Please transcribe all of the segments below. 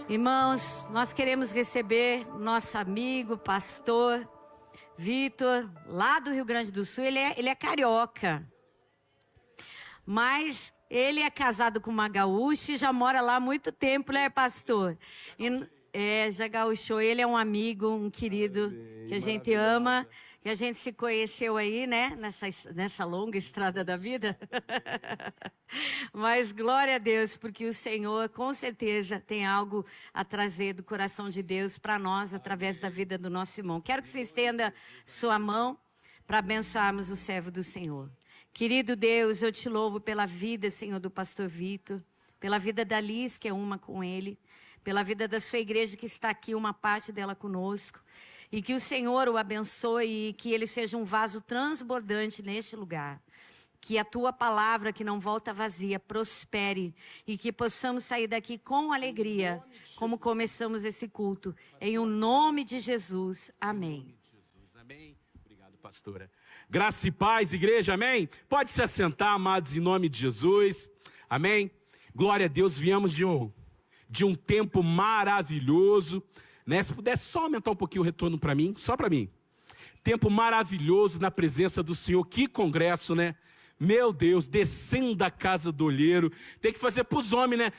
Irmãos, nós queremos receber nosso amigo, pastor Vitor, lá do Rio Grande do Sul. Ele é carioca, mas ele é casado com uma gaúcha e já mora lá há muito tempo, né, pastor? Já gaúchou. Ele é um amigo, um querido, que a gente ama, que a gente se conheceu aí, né, nessa longa estrada da vida. Mas glória a Deus, porque o Senhor com certeza tem algo a trazer do coração de Deus para nós, através da vida do nosso irmão. Quero que você estenda sua mão para abençoarmos o servo do Senhor. Querido Deus, eu te louvo pela vida, Senhor, do pastor Vitor, pela vida da Liz, que é uma com ele, pela vida da sua igreja que está aqui, uma parte dela conosco. E que o Senhor o abençoe e que ele seja um vaso transbordante neste lugar. Que a tua palavra, que não volta vazia, prospere. E que possamos sair daqui com alegria, como começamos esse culto. Em o nome de Jesus. Amém. Amém. Obrigado, pastora. Graça e paz, igreja, amém? Pode se assentar, amados, em nome de Jesus. Amém. Glória a Deus, viemos de um tempo maravilhoso. Né? Se pudesse só aumentar um pouquinho o retorno para mim, só para mim. Tempo maravilhoso na presença do Senhor. Que congresso, né? Meu Deus, descendo da casa do olheiro. Tem que fazer para os homens, né?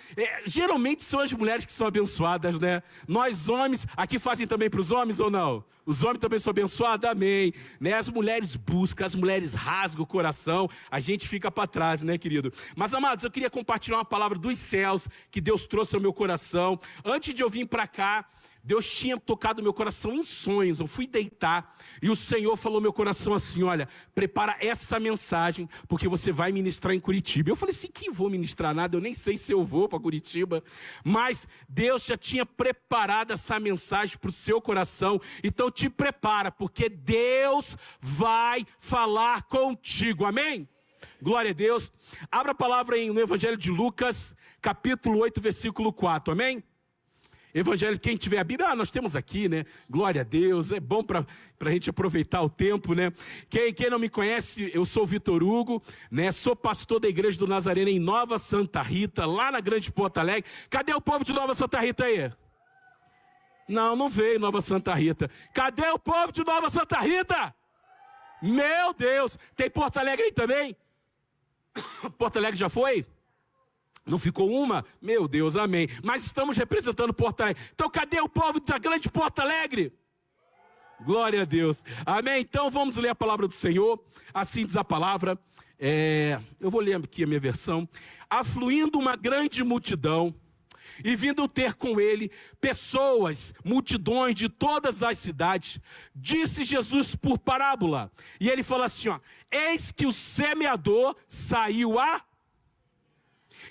Geralmente são as mulheres que são abençoadas, né? Nós homens, aqui fazem também para os homens ou não? Os homens também são abençoados? Amém. Né? As mulheres buscam, as mulheres rasgam o coração. A gente fica para trás, né, querido? Mas, amados, eu queria compartilhar uma palavra dos céus que Deus trouxe ao meu coração. Antes de eu vir para cá, Deus tinha tocado meu coração em sonhos. Eu fui deitar e o Senhor falou no meu coração assim: olha, prepara essa mensagem, porque você vai ministrar em Curitiba. Eu falei assim: que vou ministrar nada, eu nem sei se eu vou para Curitiba. Mas Deus já tinha preparado essa mensagem para o seu coração. Então te prepara, porque Deus vai falar contigo, amém? Glória a Deus. Abra a palavra no Evangelho de Lucas, capítulo 8, versículo 4, amém? Evangelho, quem tiver a Bíblia, nós temos aqui, né? Glória a Deus, é bom para a gente aproveitar o tempo, né? Quem não me conhece, eu sou o Vitor Hugo, né? Sou pastor da Igreja do Nazareno em Nova Santa Rita, lá na Grande Porto Alegre. Cadê o povo de Nova Santa Rita aí? Não veio Nova Santa Rita. Cadê o povo de Nova Santa Rita? Meu Deus, tem Porto Alegre aí também? Porto Alegre já foi? Não ficou uma? Meu Deus, amém. Mas estamos representando Porto Alegre. Então cadê o povo da Grande Porto Alegre? Glória a Deus. Amém. Então vamos ler a palavra do Senhor. Assim diz a palavra. Eu vou ler aqui a minha versão. Afluindo uma grande multidão e vindo ter com ele pessoas, multidões de todas as cidades, disse Jesus por parábola. E ele fala assim, ó: eis que o semeador saiu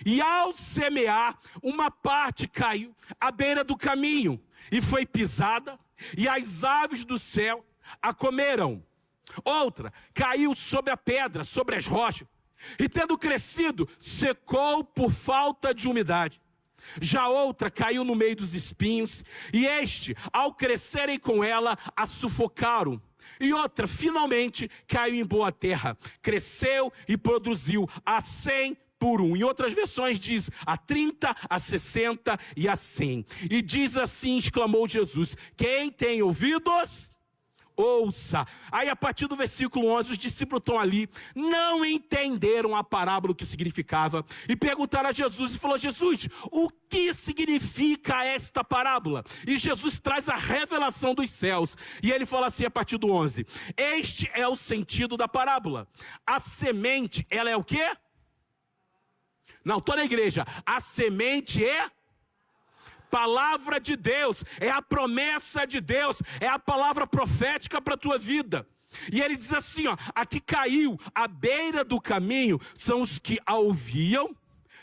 e ao semear, uma parte caiu à beira do caminho e foi pisada, e as aves do céu a comeram. Outra caiu sobre a pedra, sobre as rochas, e tendo crescido, secou por falta de umidade. Já outra caiu no meio dos espinhos, e ao crescerem com ela, a sufocaram. E outra, finalmente, caiu em boa terra, cresceu e produziu a 100 por 1. Em outras versões diz a 30, a 60 e a 100. E diz assim, exclamou Jesus: quem tem ouvidos, ouça. Aí a partir do versículo 11, os discípulos estão ali, não entenderam a parábola, o que significava, e perguntaram a Jesus, e falou: Jesus, o que significa esta parábola? E Jesus traz a revelação dos céus, e ele fala assim a partir do 11, este é o sentido da parábola. A semente, ela é o quê? Não, toda a igreja, a semente é palavra de Deus, é a promessa de Deus, é a palavra profética para a tua vida. E ele diz assim, ó: aqui caiu à beira do caminho, são os que a ouviam,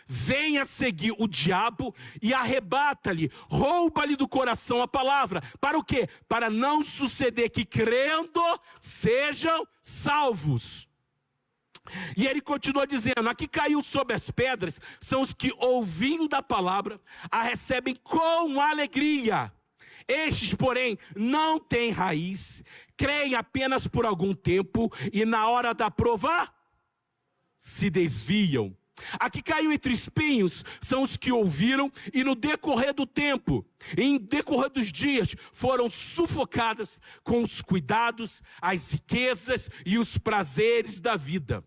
vem a seguir o diabo e arrebata-lhe, rouba-lhe do coração a palavra. Para o quê? Para não suceder que crendo sejam salvos. E ele continua dizendo: aqui caiu sobre as pedras, são os que ouvindo a palavra, a recebem com alegria. Estes, porém, não têm raiz, creem apenas por algum tempo, e na hora da prova, se desviam. A que caiu entre espinhos são os que ouviram e no decorrer do tempo, em decorrer dos dias, foram sufocadas com os cuidados, as riquezas e os prazeres da vida.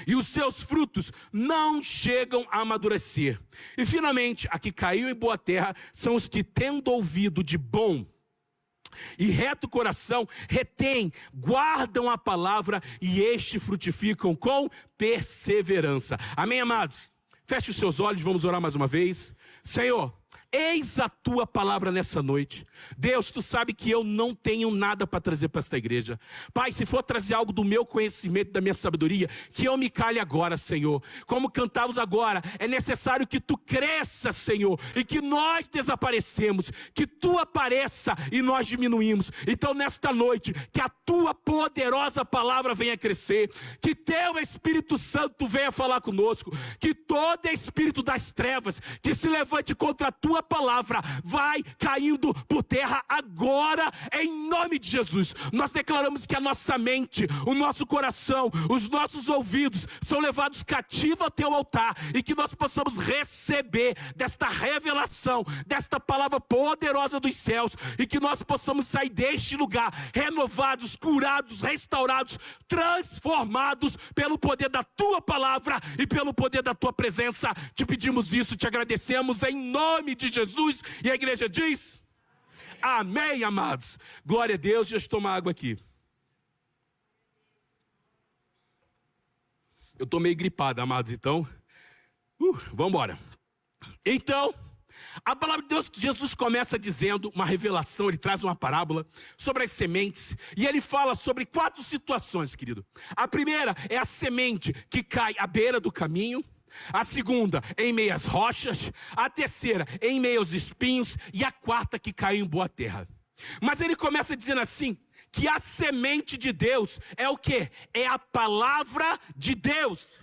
E os seus frutos não chegam a amadurecer. E finalmente, a que caiu em boa terra são os que, tendo ouvido de bom e reto coração, retêm, guardam a palavra e este frutificam com perseverança. Amém, amados? Feche os seus olhos, vamos orar mais uma vez. Senhor, eis a tua palavra nessa noite. Deus, tu sabe que eu não tenho nada para trazer para esta igreja. Pai, se for trazer algo do meu conhecimento, da minha sabedoria, que eu me cale agora, Senhor. Como cantamos agora, é necessário que tu cresça, Senhor, e que nós desaparecemos, que tu apareça e nós diminuímos. Então nesta noite, que a tua poderosa palavra venha crescer, que teu Espírito Santo venha falar conosco, que todo espírito das trevas que se levante contra a tua palavra vai caindo por terra agora, em nome de Jesus. Nós declaramos que a nossa mente, o nosso coração, os nossos ouvidos são levados cativos ao teu altar e que nós possamos receber desta revelação, desta palavra poderosa dos céus e que nós possamos sair deste lugar renovados, curados, restaurados, transformados pelo poder da tua palavra e pelo poder da tua presença. Te pedimos isso, te agradecemos em nome de Jesus. E a igreja diz: amém, amados. Glória a Deus. Deixa eu tomar água aqui. Eu estou meio gripado, amados, então vamos embora. Então, a palavra de Deus, que Jesus começa dizendo uma revelação, ele traz uma parábola sobre as sementes, e ele fala sobre 4 situações, querido. A primeira é a semente que cai à beira do caminho, a segunda em meio às rochas, a terceira em meio aos espinhos, e a quarta que caiu em boa terra. Mas ele começa dizendo assim, que a semente de Deus é o quê? É a palavra de Deus.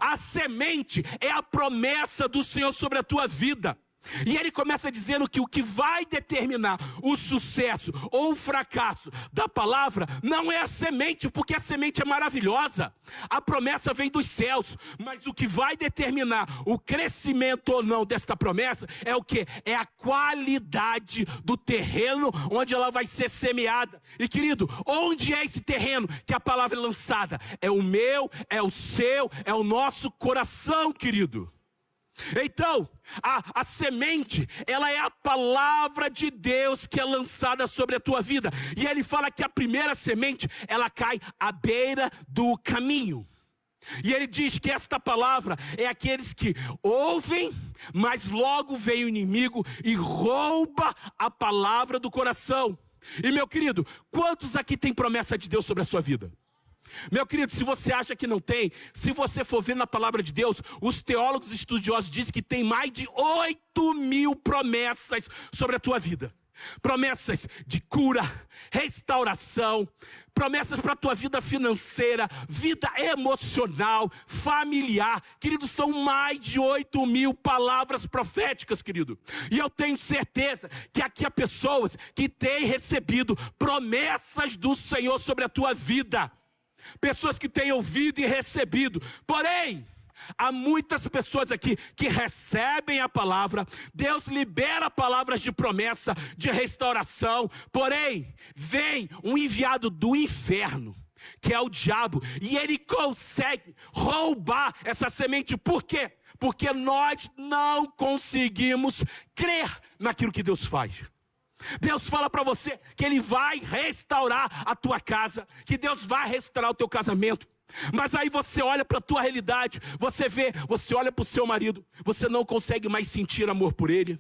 A semente é a promessa do Senhor sobre a tua vida. E ele começa dizendo que o que vai determinar o sucesso ou o fracasso da palavra não é a semente, porque a semente é maravilhosa, a promessa vem dos céus, mas o que vai determinar o crescimento ou não desta promessa é o que? É a qualidade do terreno onde ela vai ser semeada. E querido, onde é esse terreno que a palavra é lançada? É o meu, é o seu, é o nosso coração, querido. Então, a semente, ela é a palavra de Deus que é lançada sobre a tua vida. E ele fala que a primeira semente, ela cai à beira do caminho. E ele diz que esta palavra é aqueles que ouvem, mas logo vem o inimigo e rouba a palavra do coração. E meu querido, quantos aqui tem promessa de Deus sobre a sua vida? Meu querido, se você acha que não tem, se você for ver na palavra de Deus, os teólogos estudiosos dizem que tem mais de 8.000 promessas sobre a tua vida. Promessas de cura, restauração, promessas para a tua vida financeira, vida emocional, familiar. Querido, são mais de 8.000 palavras proféticas, querido. E eu tenho certeza que aqui há pessoas que têm recebido promessas do Senhor sobre a tua vida. Pessoas que têm ouvido e recebido. Porém, há muitas pessoas aqui que recebem a palavra. Deus libera palavras de promessa, de restauração. Porém, vem um enviado do inferno, que é o diabo, e ele consegue roubar essa semente. Por quê? Porque nós não conseguimos crer naquilo que Deus faz. Deus fala para você que Ele vai restaurar a tua casa, que Deus vai restaurar o teu casamento. Mas aí você olha para a tua realidade, você olha para o seu marido, você não consegue mais sentir amor por ele.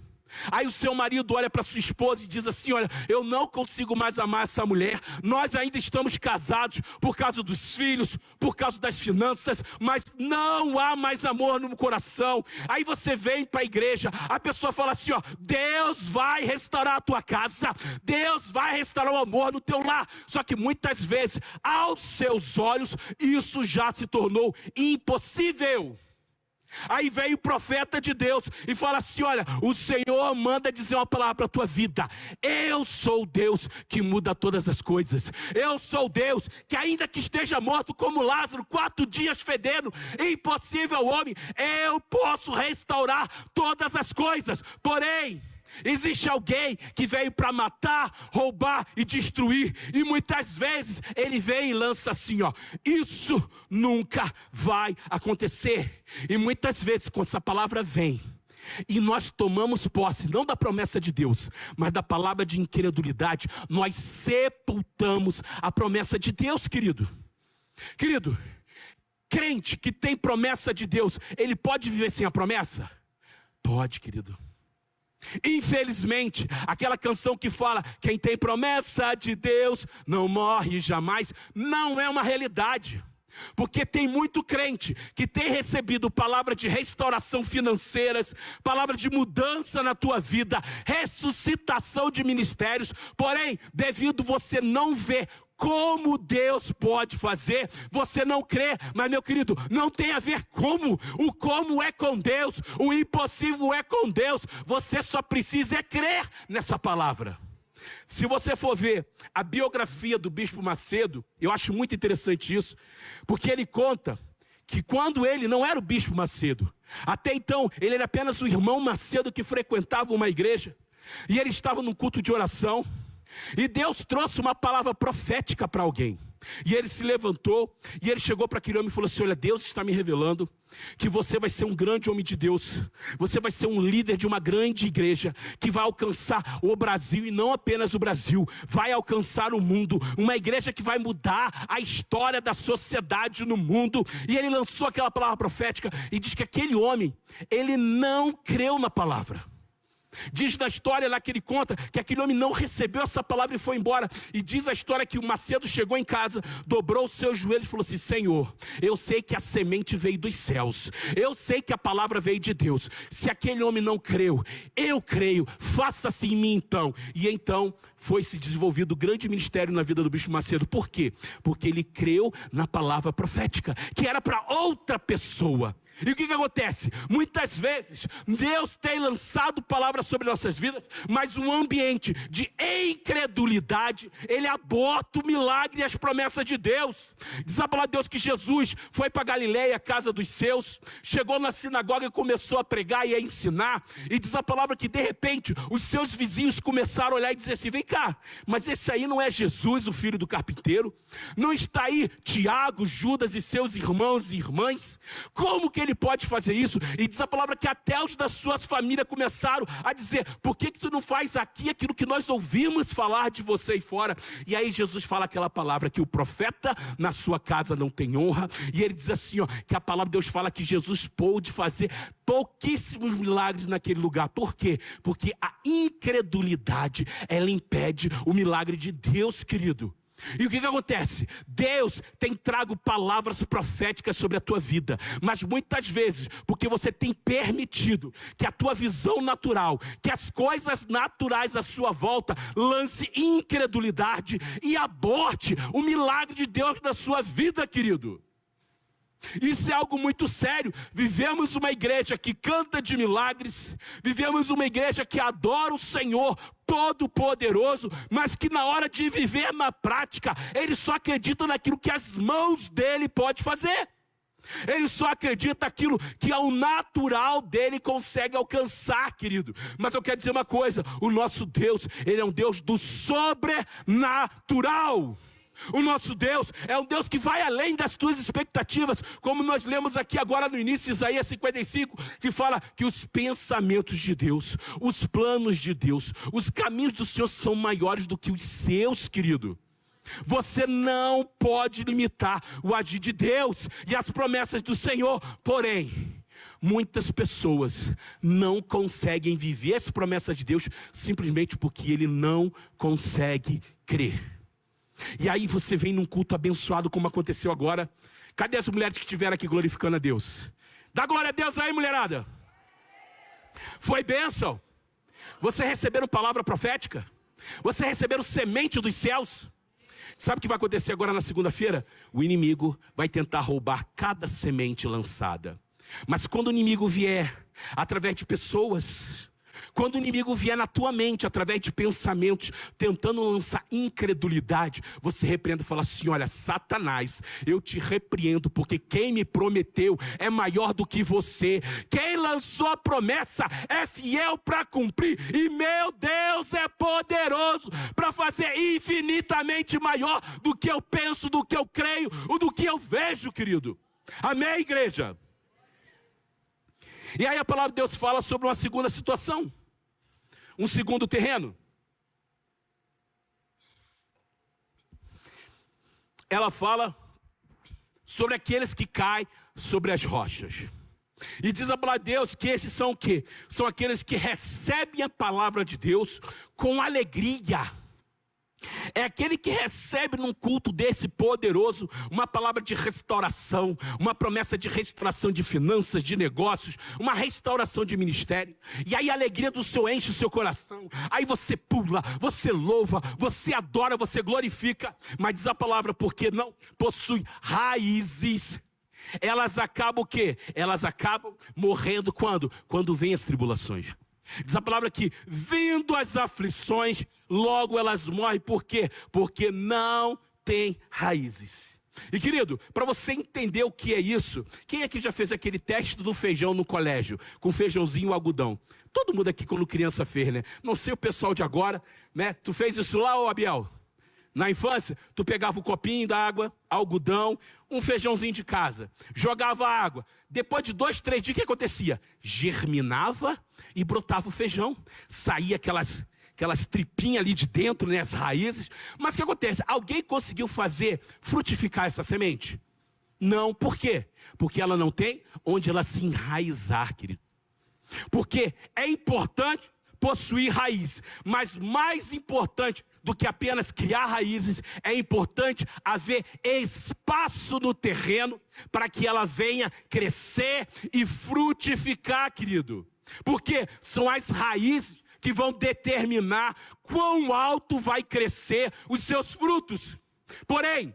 Aí o seu marido olha para sua esposa e diz assim: olha, eu não consigo mais amar essa mulher. Nós ainda estamos casados por causa dos filhos, por causa das finanças, mas não há mais amor no coração. Aí você vem para a igreja, a pessoa fala assim, ó, Deus vai restaurar a tua casa, Deus vai restaurar o amor no teu lar. Só que muitas vezes, aos seus olhos, isso já se tornou impossível. Aí vem o profeta de Deus e fala assim: olha, o Senhor manda dizer uma palavra para a tua vida. Eu sou o Deus que muda todas as coisas. Eu sou o Deus que, ainda que esteja morto como Lázaro, 4 dias fedendo, impossível ao homem, eu posso restaurar todas as coisas. Porém, existe alguém que veio para matar, roubar e destruir. E muitas vezes ele vem e lança assim, ó: isso nunca vai acontecer. E muitas vezes, quando essa palavra vem e nós tomamos posse, não da promessa de Deus, mas da palavra de incredulidade, nós sepultamos a promessa de Deus, querido. Querido, crente que tem promessa de Deus, ele pode viver sem a promessa? Pode, querido. Infelizmente, aquela canção que fala: quem tem promessa de Deus não morre jamais, não é uma realidade. Porque tem muito crente que tem recebido palavra de restauração financeiras, palavra de mudança na tua vida, ressuscitação de ministérios, porém, devido você não ver como Deus pode fazer, você não crê. Mas, meu querido, não tem a ver como. O como é com Deus, o impossível é com Deus. Você só precisa crer nessa palavra. Se você for ver a biografia do Bispo Macedo, eu acho muito interessante isso, porque ele conta que quando ele não era o Bispo Macedo, até então ele era apenas o irmão Macedo que frequentava uma igreja, e ele estava num culto de oração, e Deus trouxe uma palavra profética para alguém. E ele se levantou e ele chegou para aquele homem e falou assim: olha, Deus está me revelando que você vai ser um grande homem de Deus. Você vai ser um líder de uma grande igreja que vai alcançar o Brasil, e não apenas o Brasil, vai alcançar o mundo. Uma igreja que vai mudar a história da sociedade no mundo. E ele lançou aquela palavra profética e diz que aquele homem, ele não creu na palavra. Diz na história lá que ele conta que aquele homem não recebeu essa palavra e foi embora. E diz a história que o Macedo chegou em casa, dobrou os seus joelhos e falou assim: Senhor, eu sei que a semente veio dos céus, eu sei que a palavra veio de Deus. Se aquele homem não creu, eu creio, faça-se em mim então. E então foi se desenvolvido o grande ministério na vida do Bispo Macedo. Por quê? Porque ele creu na palavra profética, que era para outra pessoa. E o que acontece? Muitas vezes Deus tem lançado palavras sobre nossas vidas, mas um ambiente de incredulidade, ele aborta o milagre e as promessas de Deus. Diz a palavra de Deus que Jesus foi para Galileia, a casa dos seus, chegou na sinagoga e começou a pregar e a ensinar. E diz a palavra que de repente os seus vizinhos começaram a olhar e dizer assim: vem cá, mas esse aí não é Jesus, o filho do carpinteiro? Não está aí Tiago, Judas e seus irmãos e irmãs? Como que ele pode fazer isso? E diz a palavra que até os das suas famílias começaram a dizer: por que tu não faz aqui aquilo que nós ouvimos falar de você aí fora? E aí Jesus fala aquela palavra que o profeta na sua casa não tem honra. E ele diz assim, ó, que a palavra de Deus fala que Jesus pôde fazer pouquíssimos milagres naquele lugar. Por quê? Porque a incredulidade, ela impede o milagre de Deus, querido. E o que acontece? Deus tem trago palavras proféticas sobre a tua vida, mas muitas vezes, porque você tem permitido que a tua visão natural, que as coisas naturais à sua volta lance incredulidade e aborte o milagre de Deus na sua vida, querido. Isso é algo muito sério. Vivemos uma igreja que canta de milagres, vivemos uma igreja que adora o Senhor Todo-Poderoso, mas que na hora de viver na prática, ele só acredita naquilo que as mãos dele podem fazer. Ele só acredita naquilo que ao natural dele consegue alcançar, querido. Mas eu quero dizer uma coisa: o nosso Deus, ele é um Deus do sobrenatural. O nosso Deus é um Deus que vai além das tuas expectativas, como nós lemos aqui agora no início, Isaías 55, que fala que os pensamentos de Deus, os planos de Deus, os caminhos do Senhor são maiores do que os seus, querido. Você não pode limitar o agir de Deus e as promessas do Senhor. Porém, muitas pessoas não conseguem viver as promessas de Deus simplesmente porque ele não consegue crer. E aí você vem num culto abençoado como aconteceu agora. Cadê as mulheres que estiveram aqui glorificando a Deus? Dá glória a Deus aí, mulherada. Foi bênção. Você receberam palavra profética? Você receberam semente dos céus? Sabe o que vai acontecer agora na segunda-feira? O inimigo vai tentar roubar cada semente lançada. Mas quando o inimigo vier através de pessoas, quando o inimigo vier na tua mente, através de pensamentos, tentando lançar incredulidade, você repreende e fala assim: olha, Satanás, eu te repreendo, porque quem me prometeu é maior do que você. Quem lançou a promessa é fiel para cumprir, e meu Deus é poderoso para fazer infinitamente maior do que eu penso, do que eu creio, ou do que eu vejo, querido. Amém, igreja? E aí a palavra de Deus fala sobre uma segunda situação, um segundo terreno. Ela fala sobre aqueles que caem sobre as rochas. E diz a palavra de Deus que esses são o quê? São aqueles que recebem a palavra de Deus com alegria. É aquele que recebe num culto desse poderoso uma palavra de restauração, uma promessa de restauração de finanças, de negócios, uma restauração de ministério. E aí a alegria do Senhor enche o seu coração. Aí você pula, você louva, você adora, você glorifica. Mas diz a palavra, porque não possui raízes. Elas acabam o quê? Elas acabam morrendo quando? Quando vêm as tribulações. Diz a palavra que, vindo as aflições, logo elas morrem. Por quê? Porque não tem raízes. E querido, para você entender o que é isso, quem aqui já fez aquele teste do feijão no colégio, com feijãozinho e algodão? Todo mundo aqui quando criança fez, né? Não sei o pessoal de agora, né? Tu fez isso lá, ô Abiel? Na infância, tu pegava o copinho d'água, algodão, um feijãozinho de casa, jogava água. Depois de 2, 3 dias, o que acontecia? Germinava e brotava o feijão. Saía aquelas tripinhas ali de dentro, né, as raízes. Mas o que acontece? Alguém conseguiu fazer frutificar essa semente? Não. Por quê? Porque ela não tem onde ela se enraizar, querido. Porque é importante possuir raiz, mas mais importante do que apenas criar raízes, é importante haver espaço no terreno para que ela venha crescer e frutificar, querido. Porque são as raízes que vão determinar quão alto vai crescer os seus frutos. Porém,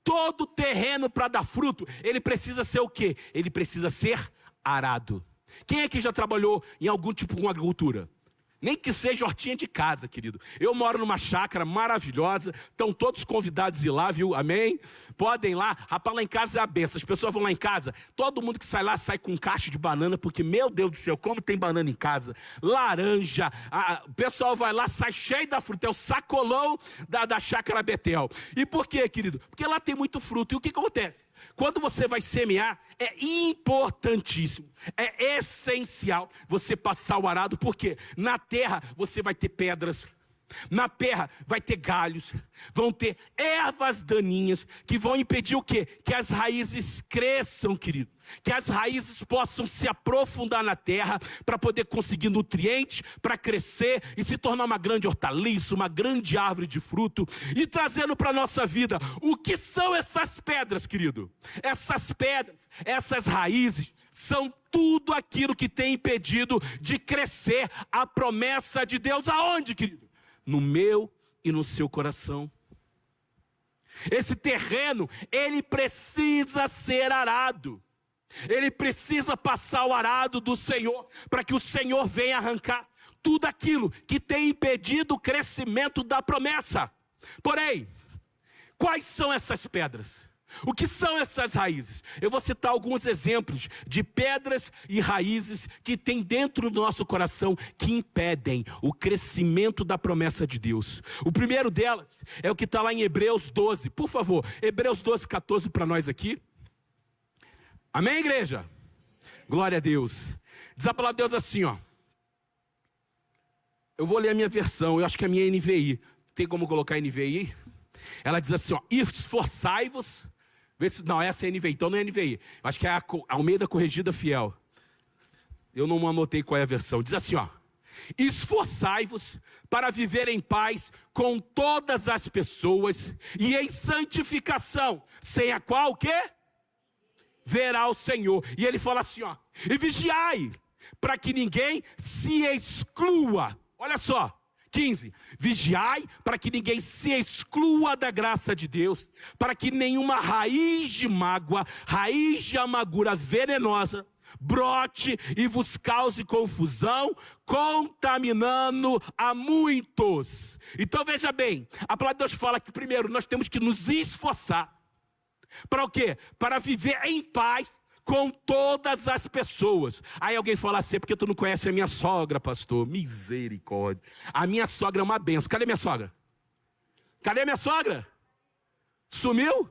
todo terreno para dar fruto, ele precisa ser o quê? Ele precisa ser arado. Quem aqui já trabalhou em algum tipo de agricultura? Nem que seja hortinha de casa, querido. Eu moro numa chácara maravilhosa. Estão todos convidados a ir lá, viu? Amém? Podem ir lá. Rapaz, lá em casa é a benção. As pessoas vão lá em casa. Todo mundo que sai lá, sai com um cacho de banana. Porque, meu Deus do céu, como tem banana em casa. Laranja. O pessoal vai lá, sai cheio da fruta. É o sacolão da chácara Betel. E por quê, querido? Porque lá tem muito fruto. E o que acontece? Quando você vai semear, é importantíssimo, é essencial você passar o arado, porque na terra você vai ter pedras, na terra vai ter galhos, vão ter ervas daninhas que vão impedir o quê? Que as raízes cresçam, querido. Que as raízes possam se aprofundar na terra para poder conseguir nutrientes, para crescer e se tornar uma grande hortaliça, uma grande árvore de fruto. E trazendo para a nossa vida, o que são essas pedras, querido? Essas pedras, essas raízes, são tudo aquilo que tem impedido de crescer a promessa de Deus. Aonde, querido? No meu e no seu coração. Esse terreno, ele precisa ser arado. Ele precisa passar o arado do Senhor, para que o Senhor venha arrancar tudo aquilo que tem impedido o crescimento da promessa. Porém, quais são essas pedras? O que são essas raízes? Eu vou citar alguns exemplos de pedras e raízes que tem dentro do nosso coração que impedem o crescimento da promessa de Deus. O primeiro delas é o que está lá em Hebreus 12. Por favor, Hebreus 12, 14 para nós aqui. Amém, igreja? Glória a Deus. Diz a palavra de Deus assim, ó. Eu vou ler a minha versão, eu acho que a minha é NVI. Tem como colocar NVI? Ela diz assim, ó. Esforçai-vos. Não, essa é NVI, então não é NVI. Eu acho que é a Almeida Corrigida Fiel. Eu não anotei qual é a versão. Diz assim, ó. Esforçai-vos para viver em paz com todas as pessoas e em santificação, sem a qual o quê? Verá o Senhor. E ele fala assim, ó. E vigiai, para que ninguém se exclua. Olha só, 15. Vigiai, para que ninguém se exclua da graça de Deus, para que nenhuma raiz de mágoa, raiz de amargura venenosa, brote e vos cause confusão, contaminando a muitos. Então veja bem, a palavra de Deus fala que primeiro nós temos que nos esforçar. Para o quê? Para viver em paz com todas as pessoas. Aí alguém fala assim, porque tu não conhece a minha sogra, pastor. Misericórdia. A minha sogra é uma benção. Cadê minha sogra? Cadê minha sogra? Sumiu?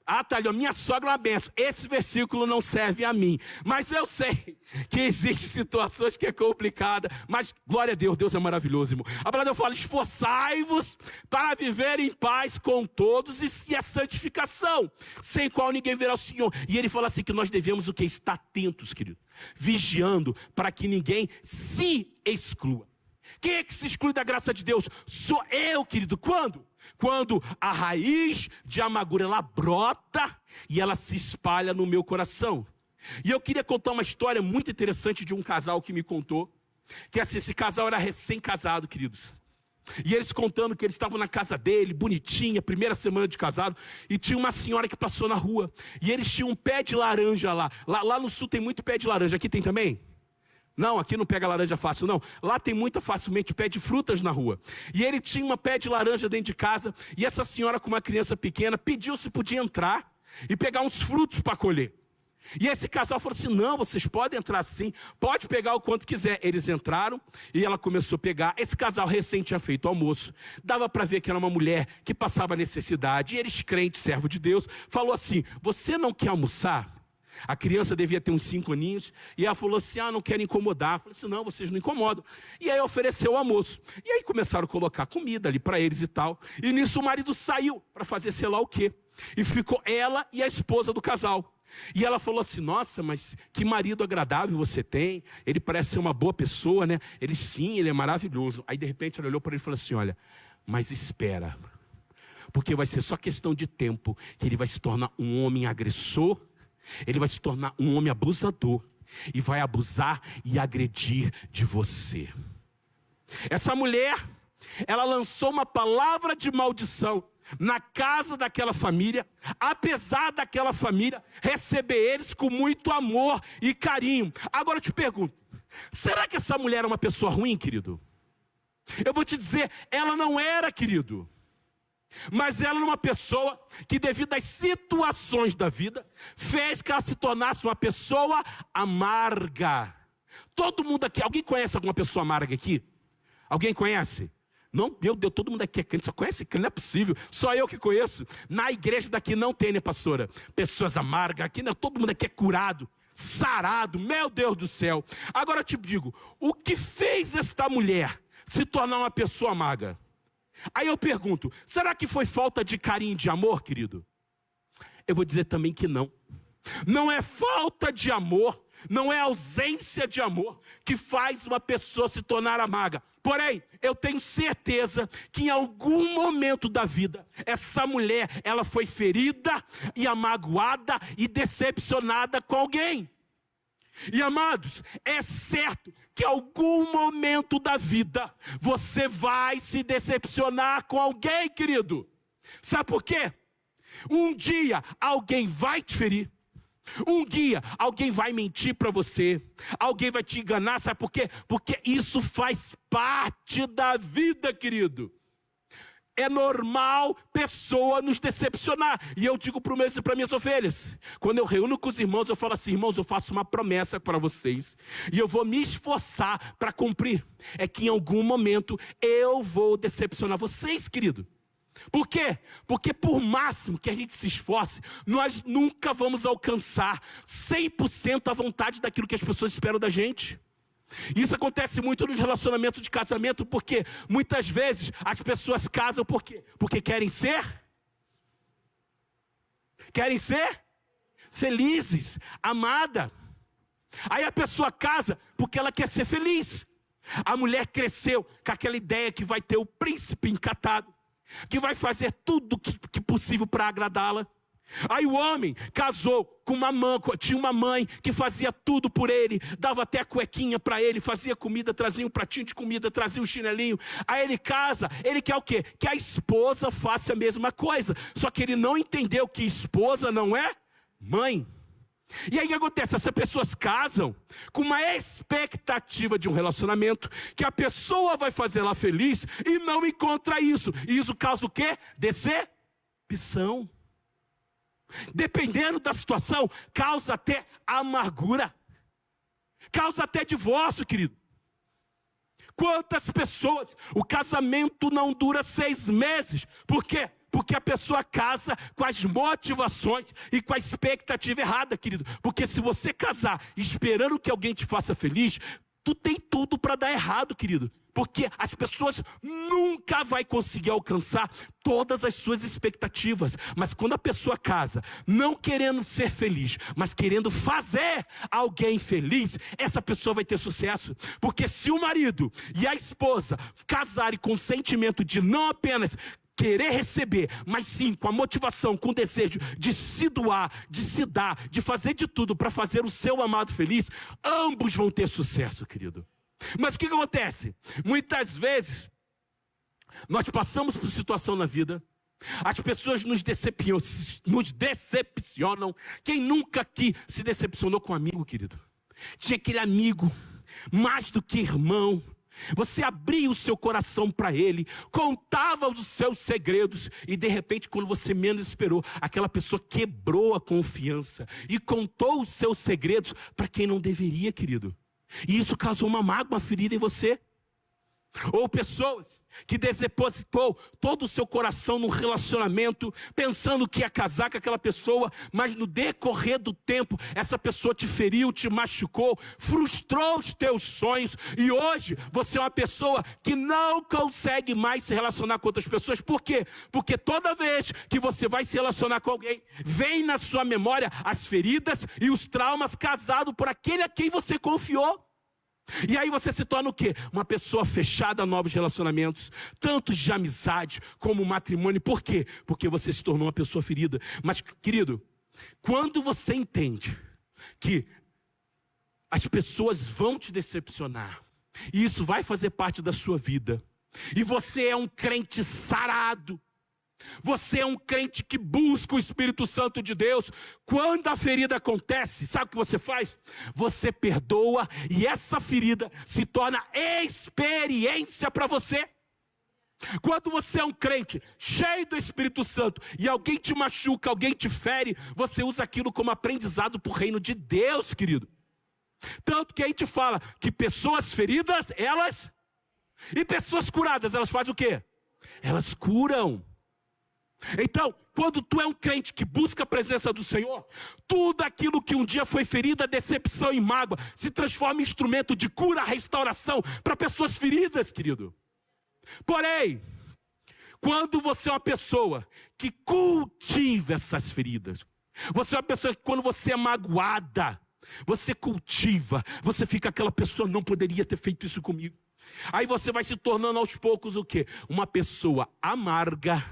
Ah, tá ali, minha sogra é uma benção. Esse versículo não serve a mim. Mas eu sei que existem situações que é complicada. Mas, glória a Deus, Deus é maravilhoso, irmão. A palavra fala, esforçai-vos para viver em paz com todos e a santificação, sem qual ninguém verá o Senhor. E ele fala assim que nós devemos o quê? Estar atentos, querido. Vigiando para que ninguém se exclua. Quem é que se exclui da graça de Deus? Sou eu, querido. Quando? Quando a raiz de amargura ela brota e ela se espalha no meu coração. E eu queria contar uma história muito interessante de um casal que me contou. Que assim, esse casal era recém-casado, queridos. E eles contando que eles estavam na casa dele, bonitinha, primeira semana de casado. E tinha uma senhora que passou na rua. E eles tinham um pé de laranja lá. Lá no sul tem muito pé de laranja. Aqui tem também? Não, aqui não pega laranja fácil, não. Lá tem muito facilmente pé de frutas na rua. E ele tinha uma pé de laranja dentro de casa. E essa senhora com uma criança pequena pediu se podia entrar e pegar uns frutos para colher. E esse casal falou assim, não, vocês podem entrar sim, pode pegar o quanto quiser. Eles entraram e ela começou a pegar. Esse casal recém tinha feito almoço. Dava para ver que era uma mulher que passava necessidade. E eles, crentes, servo de Deus, falou assim, você não quer almoçar? A criança devia ter uns 5 aninhos. E ela falou assim, não quero incomodar. Eu falei assim, não, vocês não incomodam. E aí ofereceu o almoço. E aí começaram a colocar comida ali para eles e tal. E nisso o marido saiu para fazer sei lá o quê. E ficou ela e a esposa do casal. E ela falou assim, nossa, mas que marido agradável você tem. Ele parece ser uma boa pessoa, né? Ele sim, ele é maravilhoso. Aí de repente ela olhou para ele e falou assim, olha, mas espera. Porque vai ser só questão de tempo que ele vai se tornar um homem agressor. Ele vai se tornar um homem abusador e vai abusar e agredir de você. Essa mulher, ela lançou uma palavra de maldição na casa daquela família, apesar daquela família receber eles com muito amor e carinho. Agora eu te pergunto, será que essa mulher é uma pessoa ruim, querido? Eu vou te dizer, ela não era, querido. Mas ela era uma pessoa que devido às situações da vida, fez que ela se tornasse uma pessoa amarga. Todo mundo aqui, alguém conhece alguma pessoa amarga aqui? Alguém conhece? Não, meu Deus, todo mundo aqui é crente, só conhece crente, não é possível. Só eu que conheço. Na igreja daqui não tem, né, pastora? Pessoas amargas, aqui não, todo mundo aqui é curado, sarado, meu Deus do céu. Agora eu te digo, o que fez esta mulher se tornar uma pessoa amarga? Aí eu pergunto, será que foi falta de carinho e de amor, querido? Eu vou dizer também que não. Não é falta de amor, não é ausência de amor que faz uma pessoa se tornar amarga. Porém, eu tenho certeza que em algum momento da vida, essa mulher, ela foi ferida e amagoada e decepcionada com alguém. E amados, é certo que em algum momento da vida você vai se decepcionar com alguém, querido. Sabe por quê? Um dia alguém vai te ferir. Um dia alguém vai mentir para você. Alguém vai te enganar, sabe por quê? Porque isso faz parte da vida, querido. É normal pessoa nos decepcionar. E eu digo para minhas ovelhas, quando eu reúno com os irmãos, eu falo assim, irmãos, eu faço uma promessa para vocês. E eu vou me esforçar para cumprir. É que em algum momento eu vou decepcionar vocês, querido. Por quê? Porque por máximo que a gente se esforce, nós nunca vamos alcançar 100% a vontade daquilo que as pessoas esperam da gente. Isso acontece muito nos relacionamentos de casamento, porque muitas vezes as pessoas casam por quê? Porque querem ser felizes, amada. Aí a pessoa casa porque ela quer ser feliz. A mulher cresceu com aquela ideia que vai ter o príncipe encantado, que vai fazer tudo que possível para agradá-la. Aí o homem casou com uma mãe, tinha uma mãe que fazia tudo por ele, dava até a cuequinha para ele, fazia comida, trazia um pratinho de comida, trazia um chinelinho. Aí ele casa, ele quer o quê? Que a esposa faça a mesma coisa. Só que ele não entendeu que esposa não é mãe. E aí o que acontece? Essas pessoas casam com uma expectativa de um relacionamento, que a pessoa vai fazer ela feliz e não encontra isso. E isso causa o quê? Decepção. Dependendo da situação, causa até amargura. Causa até divórcio, querido. Quantas pessoas, o casamento não dura 6 meses. Por quê? Porque a pessoa casa com as motivações e com a expectativa errada, querido. Porque se você casar esperando que alguém te faça feliz, tu tem tudo para dar errado, querido. Porque as pessoas nunca vão conseguir alcançar todas as suas expectativas. Mas quando a pessoa casa, não querendo ser feliz, mas querendo fazer alguém feliz, essa pessoa vai ter sucesso. Porque se o marido e a esposa casarem com o sentimento de não apenas querer receber, mas sim com a motivação, com o desejo de se doar, de se dar, de fazer de tudo para fazer o seu amado feliz, ambos vão ter sucesso, querido. Mas o que acontece? Muitas vezes, nós passamos por situação na vida, as pessoas nos decepcionam. Quem nunca aqui se decepcionou com um amigo, querido? Tinha aquele amigo, mais do que irmão. Você abria o seu coração para ele, contava os seus segredos e de repente, quando você menos esperou, aquela pessoa quebrou a confiança e contou os seus segredos para quem não deveria, querido. E isso causou uma mágoa, uma ferida em você. Ou pessoas que depositou todo o seu coração num relacionamento, pensando que ia casar com aquela pessoa, mas no decorrer do tempo, essa pessoa te feriu, te machucou, frustrou os teus sonhos, e hoje você é uma pessoa que não consegue mais se relacionar com outras pessoas. Por quê? Porque toda vez que você vai se relacionar com alguém, vem na sua memória as feridas e os traumas causados por aquele a quem você confiou. E aí você se torna o quê? Uma pessoa fechada a novos relacionamentos, tanto de amizade como matrimônio. Por quê? Porque você se tornou uma pessoa ferida. Mas, querido, quando você entende que as pessoas vão te decepcionar, e isso vai fazer parte da sua vida, e você é um crente sarado, você é um crente que busca o Espírito Santo de Deus, quando a ferida acontece, sabe o que você faz? Você perdoa, e essa ferida se torna experiência para você. Quando você é um crente cheio do Espírito Santo e alguém te machuca, alguém te fere, você usa aquilo como aprendizado para o reino de Deus, querido. Tanto que a gente fala que pessoas feridas, elas, e pessoas curadas, elas fazem o quê? Elas curam. Então, quando tu é um crente que busca a presença do Senhor, tudo aquilo que um dia foi ferida, decepção e mágoa, se transforma em instrumento de cura, restauração para pessoas feridas, querido. Porém, quando você é uma pessoa que cultiva essas feridas, você é uma pessoa que quando você é magoada, você cultiva, você fica aquela pessoa, não poderia ter feito isso comigo. Aí você vai se tornando aos poucos o quê? Uma pessoa amarga.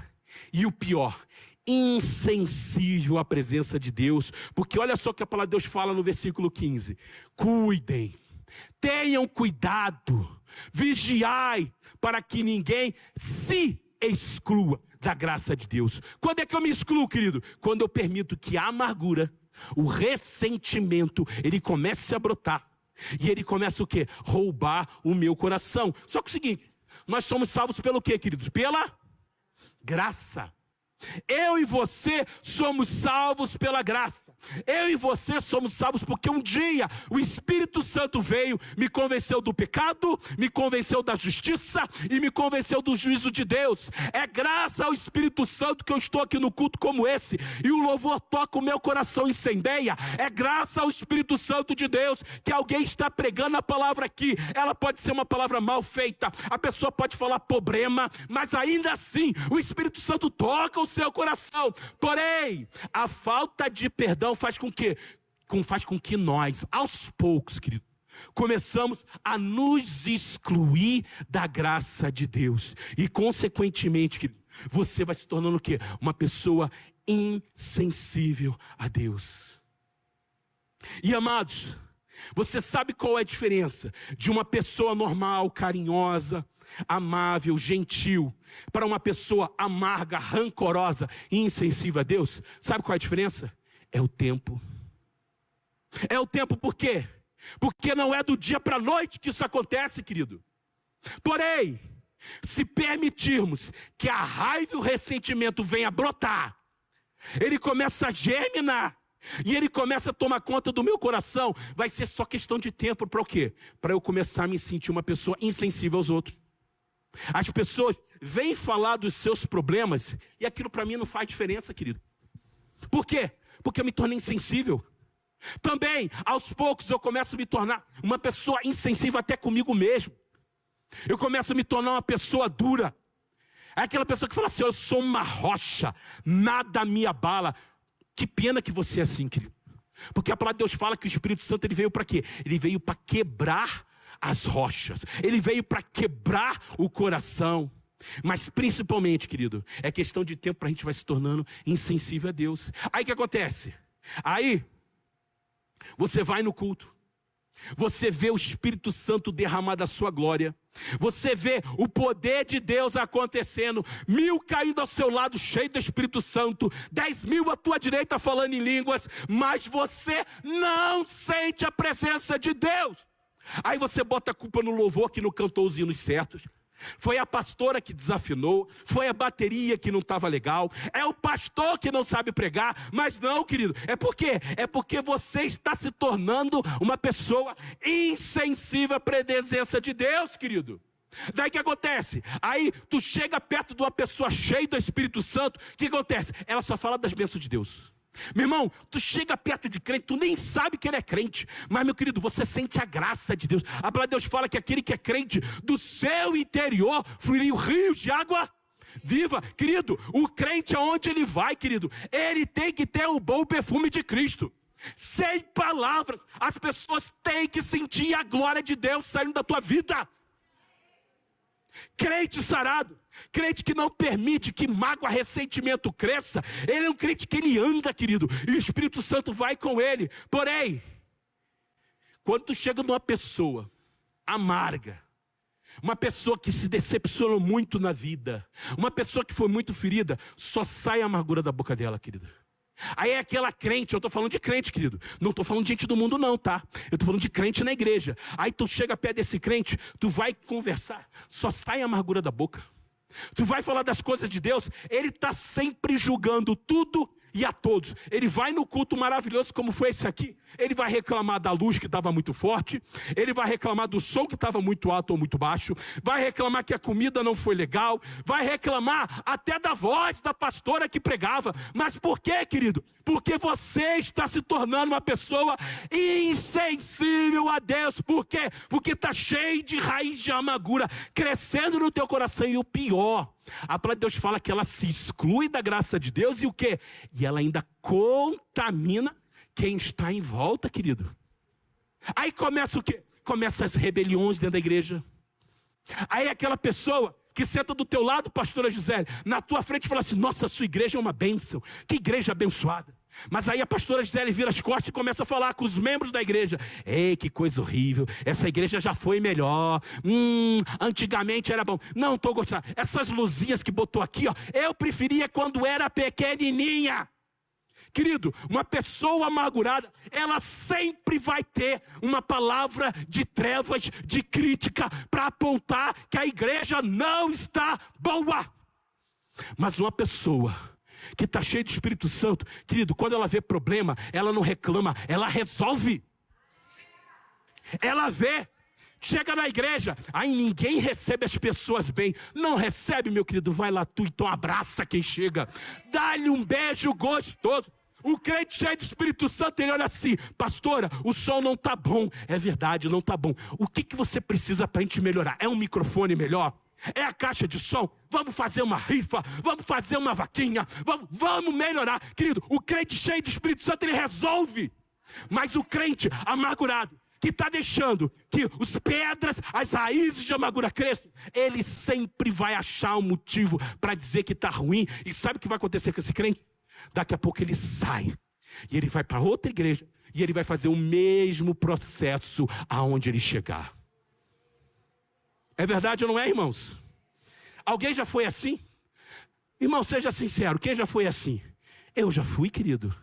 E o pior, insensível à presença de Deus. Porque olha só o que a palavra de Deus fala no versículo 15. Cuidem, tenham cuidado, vigiai, para que ninguém se exclua da graça de Deus. Quando é que eu me excluo, querido? Quando eu permito que a amargura, o ressentimento, ele comece a brotar. E ele começa o quê? Roubar o meu coração. Só que é o seguinte, nós somos salvos pelo quê, queridos? Pela graça. Eu e você somos salvos pela graça. Eu e você somos salvos porque um dia o Espírito Santo veio, me convenceu do pecado, me convenceu da justiça e me convenceu do juízo de Deus. É graças ao Espírito Santo que eu estou aqui no culto como esse, e o louvor toca, o meu coração incendeia. É graças ao Espírito Santo de Deus que alguém está pregando a palavra aqui. Ela pode ser uma palavra mal feita, a pessoa pode falar problema, mas ainda assim o Espírito Santo toca o seu coração. Porém, a falta de perdão faz com que nós, aos poucos, querido, começamos a nos excluir da graça de Deus. E consequentemente, querido, você vai se tornando o quê? Uma pessoa insensível a Deus. E amados, você sabe qual é a diferença de uma pessoa normal, carinhosa, amável, gentil, para uma pessoa amarga, rancorosa e insensível a Deus? Sabe qual é a diferença? É o tempo. É o tempo por quê? Porque não é do dia para a noite que isso acontece, querido. Porém, se permitirmos que a raiva e o ressentimento venham a brotar, ele começa a germinar, e ele começa a tomar conta do meu coração, vai ser só questão de tempo. Para o quê? Para eu começar a me sentir uma pessoa insensível aos outros. As pessoas vêm falar dos seus problemas, e aquilo para mim não faz diferença, querido. Por quê? Porque eu me tornei insensível. Também, aos poucos, eu começo a me tornar uma pessoa insensível até comigo mesmo. Eu começo a me tornar uma pessoa dura. É aquela pessoa que fala assim: eu sou uma rocha, nada me abala. Que pena que você é assim, querido. Porque a palavra de Deus fala que o Espírito Santo ele veio para quê? Ele veio para quebrar as rochas. Ele veio para quebrar o coração. Mas principalmente, querido, é questão de tempo para a gente vai se tornando insensível a Deus. Aí o que acontece? Aí você vai no culto, você vê o Espírito Santo derramar da sua glória, você vê o poder de Deus acontecendo, 1000 caindo ao seu lado, cheio do Espírito Santo, 10.000 à tua direita falando em línguas, mas você não sente a presença de Deus. Aí você bota a culpa no louvor que não cantou os hinos certos. Foi a pastora que desafinou, foi a bateria que não estava legal, é o pastor que não sabe pregar. Mas não, querido, é porque você está se tornando uma pessoa insensível à presença de Deus, querido. Daí que acontece? Aí tu chega perto de uma pessoa cheia do Espírito Santo, o que acontece? Ela só fala das bênçãos de Deus. Meu irmão, tu chega perto de crente, tu nem sabe que ele é crente, mas meu querido, você sente a graça de Deus. A palavra de Deus fala que aquele que é crente, do seu interior fluiriam rios de água viva. Querido, o crente aonde ele vai, querido, ele tem que ter o bom perfume de Cristo. Sem palavras, as pessoas têm que sentir a glória de Deus saindo da tua vida. Crente sarado, crente que não permite que mágoa, ressentimento cresça, ele é um crente que ele anda, querido, e o Espírito Santo vai com ele. Porém, quando tu chega numa pessoa amarga, uma pessoa que se decepcionou muito na vida, uma pessoa que foi muito ferida, só sai a amargura da boca dela, querida. Aí é aquela crente, eu estou falando de crente, querido, não estou falando de gente do mundo não, tá? Eu estou falando de crente na igreja. Aí tu chega perto desse crente, tu vai conversar, só sai a amargura da boca. Tu vai falar das coisas de Deus, ele está sempre julgando tudo e a todos. Ele vai no culto maravilhoso como foi esse aqui, ele vai reclamar da luz que estava muito forte, ele vai reclamar do som que estava muito alto ou muito baixo, vai reclamar que a comida não foi legal, vai reclamar até da voz da pastora que pregava. Mas por quê, querido? Porque você está se tornando uma pessoa insensível a Deus. Por quê? Porque está cheio de raiz de amargura crescendo no teu coração. E o pior, a palavra de Deus fala que ela se exclui da graça de Deus e o quê? E ela ainda contamina quem está em volta, querido. Aí começa o quê? Começa as rebeliões dentro da igreja. Aí aquela pessoa que senta do teu lado, pastora Gisele, na tua frente fala assim: nossa, sua igreja é uma bênção, que igreja abençoada. Mas aí a pastora Gisele vira as costas e começa a falar com os membros da igreja: ei, que coisa horrível, essa igreja já foi melhor, antigamente era bom. Não estou gostando, essas luzinhas que botou aqui, ó, eu preferia quando era pequenininha. Querido, uma pessoa amargurada, ela sempre vai ter uma palavra de trevas, de crítica, para apontar que a igreja não está boa. Mas uma pessoa que está cheia de Espírito Santo, querido, quando ela vê problema, ela não reclama, ela resolve. Ela vê. Chega na igreja, aí ninguém recebe as pessoas bem. Não recebe, meu querido, vai lá tu, então abraça quem chega, dá-lhe um beijo gostoso. O crente cheio do Espírito Santo, ele olha assim: pastora, o som não está bom. É verdade, não está bom. O que você precisa para a gente melhorar? É um microfone melhor? É a caixa de som? Vamos fazer uma rifa, vamos fazer uma vaquinha, vamos melhorar. Querido, o crente cheio do Espírito Santo, ele resolve. Mas o crente amargurado, que está deixando que as pedras, as raízes de amargura cresçam, ele sempre vai achar um motivo para dizer que está ruim. E sabe o que vai acontecer com esse crente? Daqui a pouco ele sai, e ele vai para outra igreja, e ele vai fazer o mesmo processo aonde ele chegar. É verdade ou não é, irmãos? Alguém já foi assim? Irmão, seja sincero, quem já foi assim? Eu já fui, querido.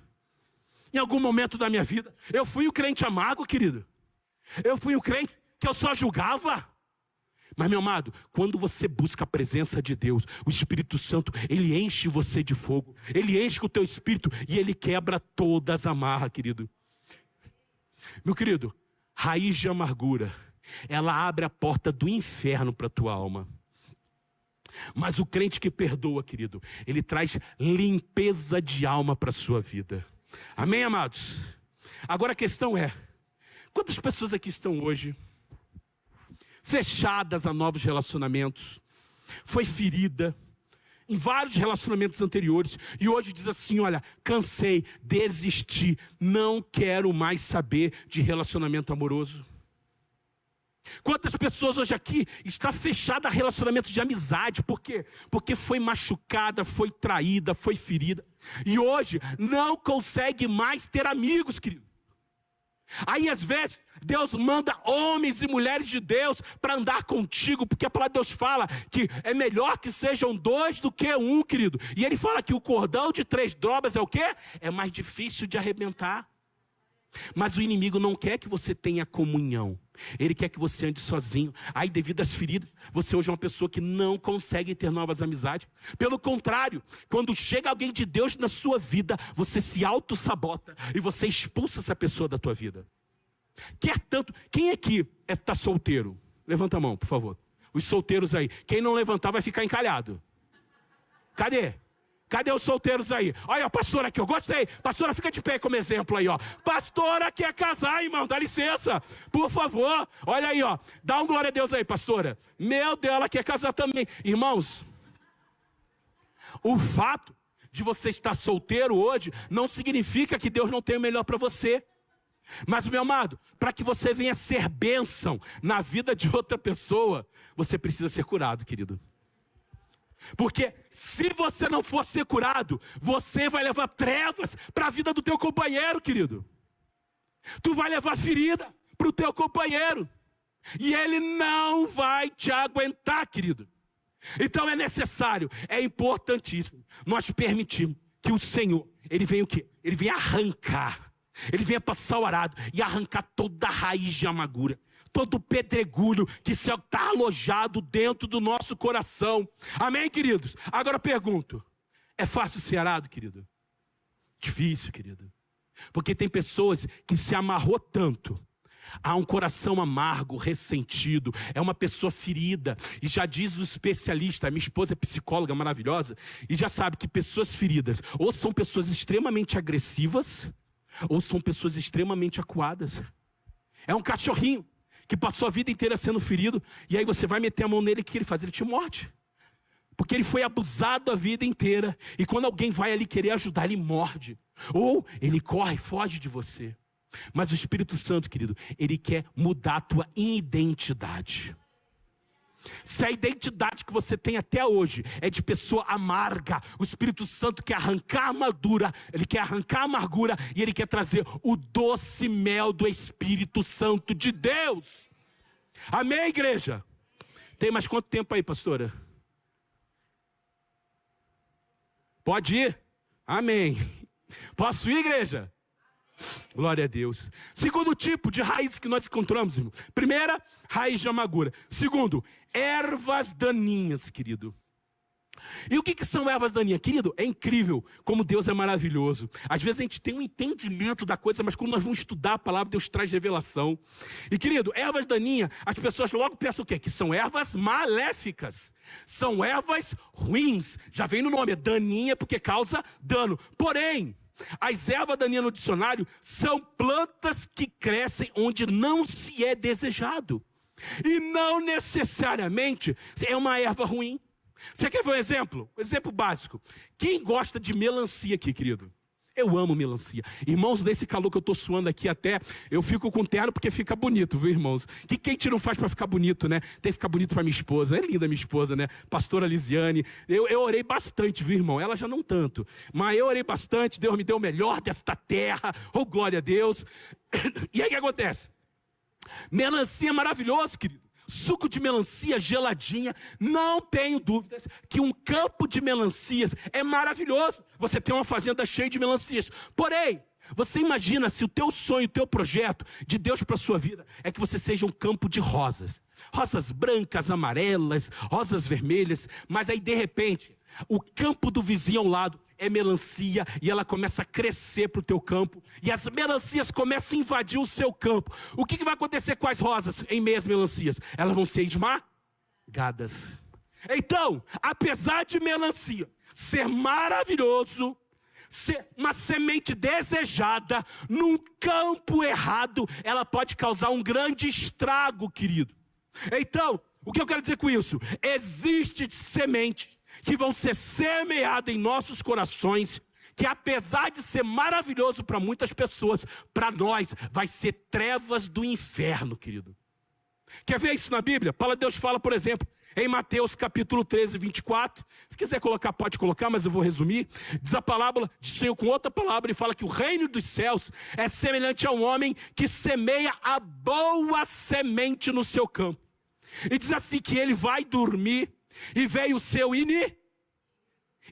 em algum momento da minha vida. Eu fui o crente amargo, querido. Eu fui o crente que eu só julgava. Mas, meu amado, quando você busca a presença de Deus, o Espírito Santo, ele enche você de fogo. Ele enche com o teu espírito e ele quebra todas as amarras, querido. Meu querido, raiz de amargura, ela abre a porta do inferno para a tua alma. Mas o crente que perdoa, querido, ele traz limpeza de alma para a sua vida. Amém, amados? Agora a questão é, quantas pessoas aqui estão hoje fechadas a novos relacionamentos, foi ferida em vários relacionamentos anteriores, e hoje diz assim, olha, cansei, desisti, não quero mais saber de relacionamento amoroso. Quantas pessoas hoje aqui está fechada a relacionamento de amizade, por quê? Porque foi machucada, foi traída, foi ferida, e hoje não consegue mais ter amigos, querido. Aí às vezes Deus manda homens e mulheres de Deus para andar contigo, porque a palavra de Deus fala que é melhor que sejam 2 do que 1, querido. E ele fala que o cordão de 3 dobras é o quê? É mais difícil de arrebentar. Mas o inimigo não quer que você tenha comunhão. Ele quer que você ande sozinho. Aí devido às feridas, você hoje é uma pessoa que não consegue ter novas amizades. Pelo contrário, quando chega alguém de Deus na sua vida, você se auto-sabota e você expulsa essa pessoa da tua vida. Quer tanto, quem aqui está solteiro? Levanta a mão, por favor. Os solteiros aí. Quem não levantar vai ficar encalhado. Cadê? Cadê os solteiros aí? Olha a pastora aqui, eu gostei. Pastora, fica de pé como exemplo aí, ó. Pastora quer casar, irmão, dá licença. Por favor, olha aí, ó. Dá um glória a Deus aí, pastora. Meu Deus, ela quer casar também. Irmãos, o fato de você estar solteiro hoje não significa que Deus não tem o melhor para você. Mas, meu amado, para que você venha ser bênção na vida de outra pessoa, você precisa ser curado, querido. Porque se você não for ser curado, você vai levar trevas para a vida do teu companheiro, querido. Tu vai levar ferida para o teu companheiro. E ele não vai te aguentar, querido. Então é necessário, é importantíssimo nós permitirmos que o Senhor, ele venha o quê? Ele venha arrancar. Ele venha passar o arado e arrancar toda a raiz de amargura. Todo o pedregulho que está alojado dentro do nosso coração. Amém, queridos? Agora eu pergunto, é fácil ser arado, querido? Difícil, querido. Porque tem pessoas que se amarrou tanto a um coração amargo, ressentido, é uma pessoa ferida. E já diz o especialista, a minha esposa é psicóloga maravilhosa, e já sabe que pessoas feridas ou são pessoas extremamente agressivas, ou são pessoas extremamente acuadas. É um cachorrinho que passou a vida inteira sendo ferido, e aí você vai meter a mão nele, o que ele faz? Ele te morde. Porque ele foi abusado a vida inteira, e quando alguém vai ali querer ajudar, ele morde. Ou ele corre, foge de você. Mas o Espírito Santo, querido, ele quer mudar a tua identidade. Se a identidade que você tem até hoje é de pessoa amarga, o Espírito Santo quer arrancar a amargura, ele quer arrancar a amargura e ele quer trazer o doce mel do Espírito Santo de Deus. Amém, igreja? Tem mais quanto tempo aí, pastora? Pode ir? Amém. Posso ir, igreja? Glória a Deus. Segundo tipo de raiz que nós encontramos, irmão. Primeira, raiz de amargura. Segundo, ervas daninhas, querido. E o que são ervas daninhas? Querido, é incrível como Deus é maravilhoso. Às vezes a gente tem um entendimento da coisa, mas quando nós vamos estudar a palavra, Deus traz revelação. E querido, ervas daninhas, as pessoas logo pensam o quê? Que são ervas maléficas. São ervas ruins. Já vem no nome, é daninha porque causa dano. Porém, as ervas daninhas no dicionário são plantas que crescem onde não se é desejado. E não necessariamente é uma erva ruim. Você quer ver um exemplo? Um exemplo básico. Quem gosta de melancia aqui, querido? Eu amo melancia. Irmãos, nesse calor que eu estou suando aqui até, eu fico com terno porque fica bonito, viu, irmãos? Que quem te não faz para ficar bonito, né? Tem que ficar bonito para minha esposa. É linda minha esposa, né? Pastora Lisiane. Eu orei bastante, viu, irmão? Ela já não tanto. Mas eu orei bastante. Deus me deu o melhor desta terra. Oh, glória a Deus. E aí o que acontece? Melancia é maravilhoso, querido. Suco de melancia geladinha, não tenho dúvidas que um campo de melancias é maravilhoso. Você tem uma fazenda cheia de melancias. Porém, Você imagina se o teu sonho, o teu projeto de Deus para a sua vida é que você seja um campo de rosas. Rosas brancas, amarelas, rosas vermelhas. Mas aí de repente, o campo do vizinho ao lado é melancia e ela começa a crescer para o teu campo. E as melancias começam a invadir o seu campo. O que vai acontecer com as rosas em meio às melancias? Elas vão ser esmagadas. Então, apesar de melancia ser maravilhoso, ser uma semente desejada num campo errado, ela pode causar um grande estrago, querido. Então, o que eu quero dizer com isso? Existe sementes que vão ser semeadas em nossos corações, que apesar de ser maravilhoso para muitas pessoas, para nós vai ser trevas do inferno, querido. Quer ver isso na Bíblia? A palavra de Deus fala, por exemplo, em Mateus capítulo 13, 24. Se quiser colocar, pode colocar, mas eu vou resumir. Diz a palavra, diz o Senhor com outra palavra, e fala que o reino dos céus é semelhante a um homem que semeia a boa semente no seu campo. E diz assim que ele vai dormir, e veio o seu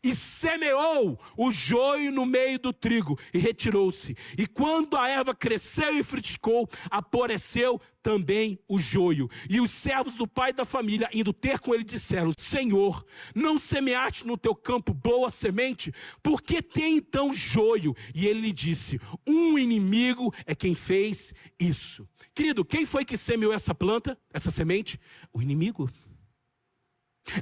e semeou o joio no meio do trigo, e retirou-se. E quando a erva cresceu e frutificou, apareceu também o joio. E os servos do pai da família, indo ter com ele, disseram: Senhor, não semeaste no teu campo boa semente? Por que tem então joio? E ele lhe disse: um inimigo é quem fez isso. Querido, quem foi que semeou essa planta, essa semente? O inimigo.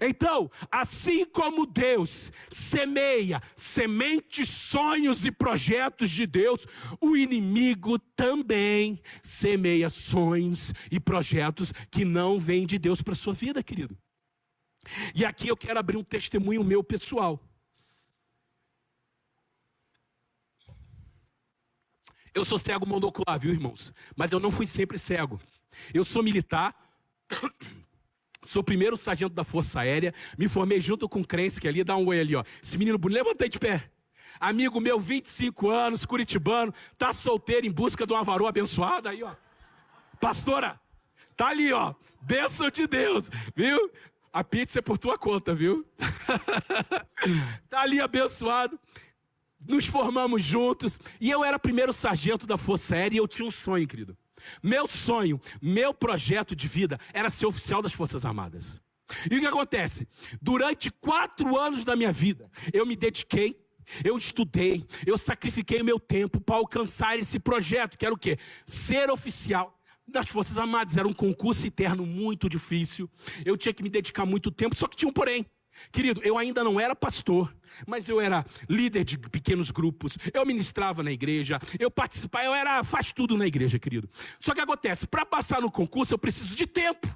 Então, assim como Deus semeia sementes, sonhos e projetos de Deus, o inimigo também semeia sonhos e projetos que não vêm de Deus para a sua vida, querido. E aqui eu quero abrir um testemunho meu pessoal. Eu sou cego monocular, viu, irmãos? Mas eu não fui sempre cego. Eu sou militar. Sou primeiro sargento da Força Aérea, me formei junto com o Crense, que ali, dá um oi ali, ó. Esse menino bonito, levanta aí de pé. Amigo meu, 25 anos, curitibano, tá solteiro em busca de uma varoa abençoada, aí, ó. Pastora, tá ali, ó, bênção de Deus, viu? A pizza é por tua conta, viu? Tá ali abençoado. Nos formamos juntos, e eu era primeiro sargento da Força Aérea, e eu tinha um sonho, querido. Meu sonho, meu projeto de vida era ser oficial das Forças Armadas. E o que acontece? Durante 4 anos da minha vida, eu me dediquei, eu estudei, eu sacrifiquei o meu tempo para alcançar esse projeto, que era o quê? Ser oficial das Forças Armadas. Era um concurso interno muito difícil, eu tinha que me dedicar muito tempo, só que tinha um porém. Querido, eu ainda não era pastor, mas eu era líder de pequenos grupos, eu ministrava na igreja, eu participava, faz tudo na igreja, querido. Só que acontece, para passar no concurso eu preciso de tempo.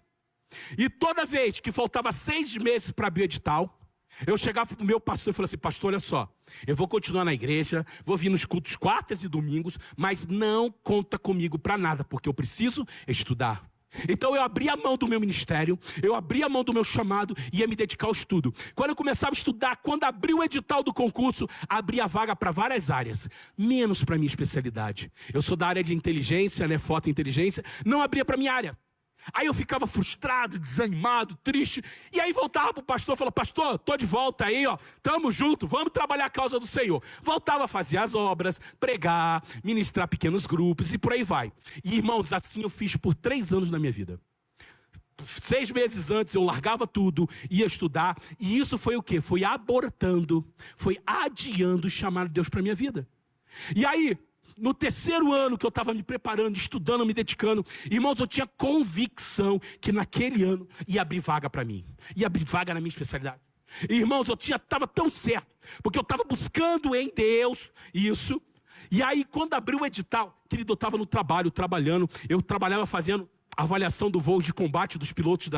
E toda vez que faltava 6 meses para abrir o edital, eu chegava para o meu pastor e falava assim: pastor, olha só, eu vou continuar na igreja, vou vir nos cultos quartas e domingos, mas não conta comigo para nada, porque eu preciso estudar. Então eu abri a mão do meu ministério, eu abri a mão do meu chamado e ia me dedicar ao estudo. Quando eu começava a estudar, quando abri o edital do concurso, abria vaga para várias áreas, menos para minha especialidade. Eu sou da área de inteligência, né, fotointeligência, não abria para minha área. Aí eu ficava frustrado, desanimado, triste, e aí voltava para o pastor e falava: pastor, estou de volta aí, ó, tamo junto, vamos trabalhar a causa do Senhor. Voltava a fazer as obras, pregar, ministrar pequenos grupos e por aí vai. E irmãos, assim eu fiz por 3 anos na minha vida. 6 meses antes eu largava tudo, ia estudar, e isso foi o quê? Foi abortando, foi adiando o chamado de Deus para a minha vida. E aí, no 3º ano que eu estava me preparando, estudando, me dedicando, irmãos, eu tinha convicção que naquele ano ia abrir vaga para mim, ia abrir vaga na minha especialidade. E, irmãos, eu estava tão certo, porque eu estava buscando em Deus isso. E aí, quando abriu o edital, querido, eu estava no trabalho, trabalhando, eu trabalhava fazendo avaliação do voo de combate dos pilotos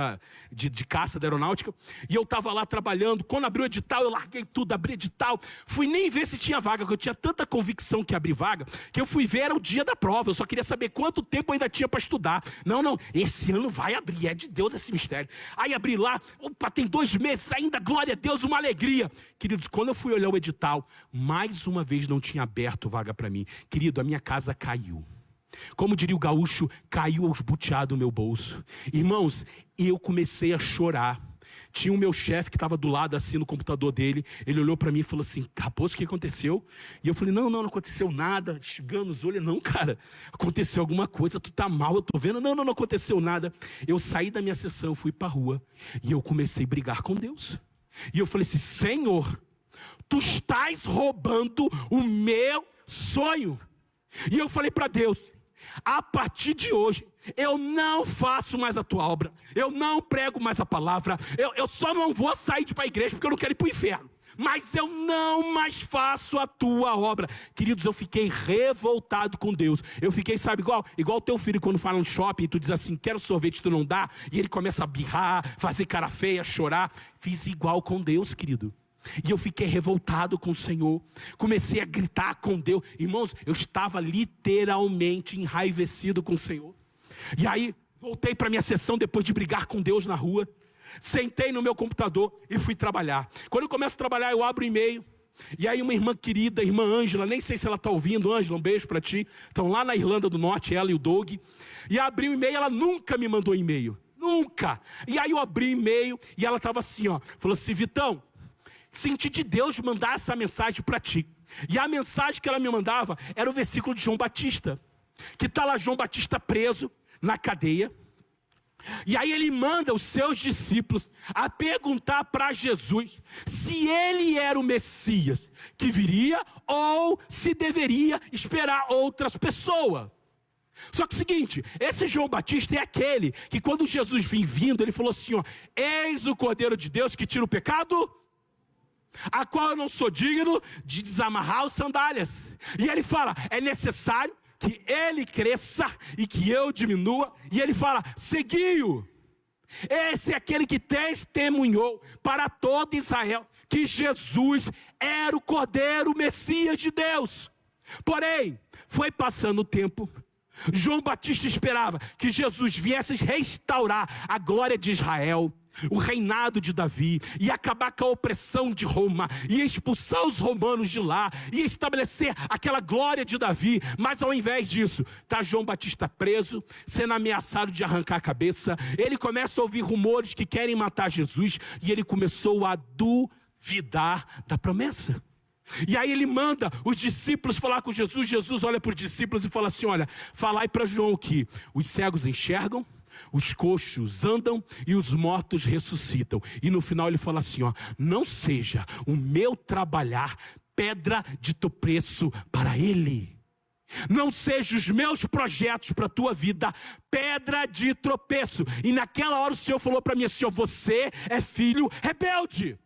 de caça da aeronáutica, e eu estava lá trabalhando. Quando abriu o edital, eu larguei tudo, abri edital, fui nem ver se tinha vaga, porque eu tinha tanta convicção que ia abrir vaga, que eu fui ver, era o dia da prova, eu só queria saber quanto tempo ainda tinha para estudar. Não, esse ano vai abrir, é de Deus esse mistério. Aí abri lá, opa, tem 2 meses ainda, glória a Deus, uma alegria. Queridos, quando eu fui olhar o edital, mais uma vez não tinha aberto vaga para mim. Querido, a minha casa caiu. Como diria o gaúcho, caiu aos buteados do meu bolso. Irmãos, eu comecei a chorar. Tinha o meu chefe que estava do lado assim no computador dele. Ele olhou para mim e falou assim: Raposo, o que aconteceu? E eu falei: não aconteceu nada. Chegando os olhos, não, cara, aconteceu alguma coisa, tu tá mal, eu tô vendo. Não aconteceu nada. Eu saí da minha sessão, fui para a rua e eu comecei a brigar com Deus. E eu falei assim: Senhor, tu estás roubando o meu sonho. E eu falei para Deus: a partir de hoje, eu não faço mais a tua obra, eu não prego mais a palavra, eu só não vou sair para a igreja porque eu não quero ir para o inferno, mas eu não mais faço a tua obra. Queridos, eu fiquei revoltado com Deus. Eu fiquei, sabe, igual teu filho quando fala no shopping e tu diz assim: quero sorvete, tu não dá, e ele começa a birrar, fazer cara feia, chorar. Fiz igual com Deus, querido. E eu fiquei revoltado com o Senhor. Comecei a gritar com Deus. Irmãos, eu estava literalmente enraivecido com o Senhor. E aí, voltei para minha sessão depois de brigar com Deus na rua. Sentei no meu computador e fui trabalhar. Quando eu começo a trabalhar, eu abro o e-mail. E aí uma irmã querida, a irmã Ângela, nem sei se ela está ouvindo. Ângela, um beijo para ti. Estão lá na Irlanda do Norte, ela e o Doug. E abri o e-mail, ela nunca me mandou e-mail. Nunca. E aí eu abri o e-mail e ela estava assim, falou assim: Vitão, senti de Deus mandar essa mensagem para ti. E a mensagem que ela me mandava era o versículo de João Batista, que está lá João Batista preso na cadeia. E aí ele manda os seus discípulos a perguntar para Jesus se ele era o Messias que viria ou se deveria esperar outras pessoas. Só que é o seguinte, esse João Batista é aquele que quando Jesus vinha vindo, ele falou assim: eis o Cordeiro de Deus que tira o pecado, a qual eu não sou digno de desamarrar as sandálias. E ele fala: é necessário que ele cresça e que eu diminua. E ele fala: segui-o. Esse é aquele que testemunhou para todo Israel que Jesus era o Cordeiro, o Messias de Deus. Porém, foi passando o tempo, João Batista esperava que Jesus viesse restaurar a glória de Israel, o reinado de Davi, e acabar com a opressão de Roma, e expulsar os romanos de lá, e estabelecer aquela glória de Davi. Mas ao invés disso, está João Batista preso, sendo ameaçado de arrancar a cabeça. Ele começa a ouvir rumores que querem matar Jesus, e ele começou a duvidar da promessa. E aí ele manda os discípulos falar com Jesus. Jesus olha para os discípulos e fala assim: olha, falai para João que os cegos enxergam, os coxos andam e os mortos ressuscitam. E no final ele fala assim: não seja o meu trabalhar pedra de tropeço para ele. Não seja os meus projetos para a tua vida pedra de tropeço. E naquela hora o Senhor falou para mim assim: você é filho rebelde.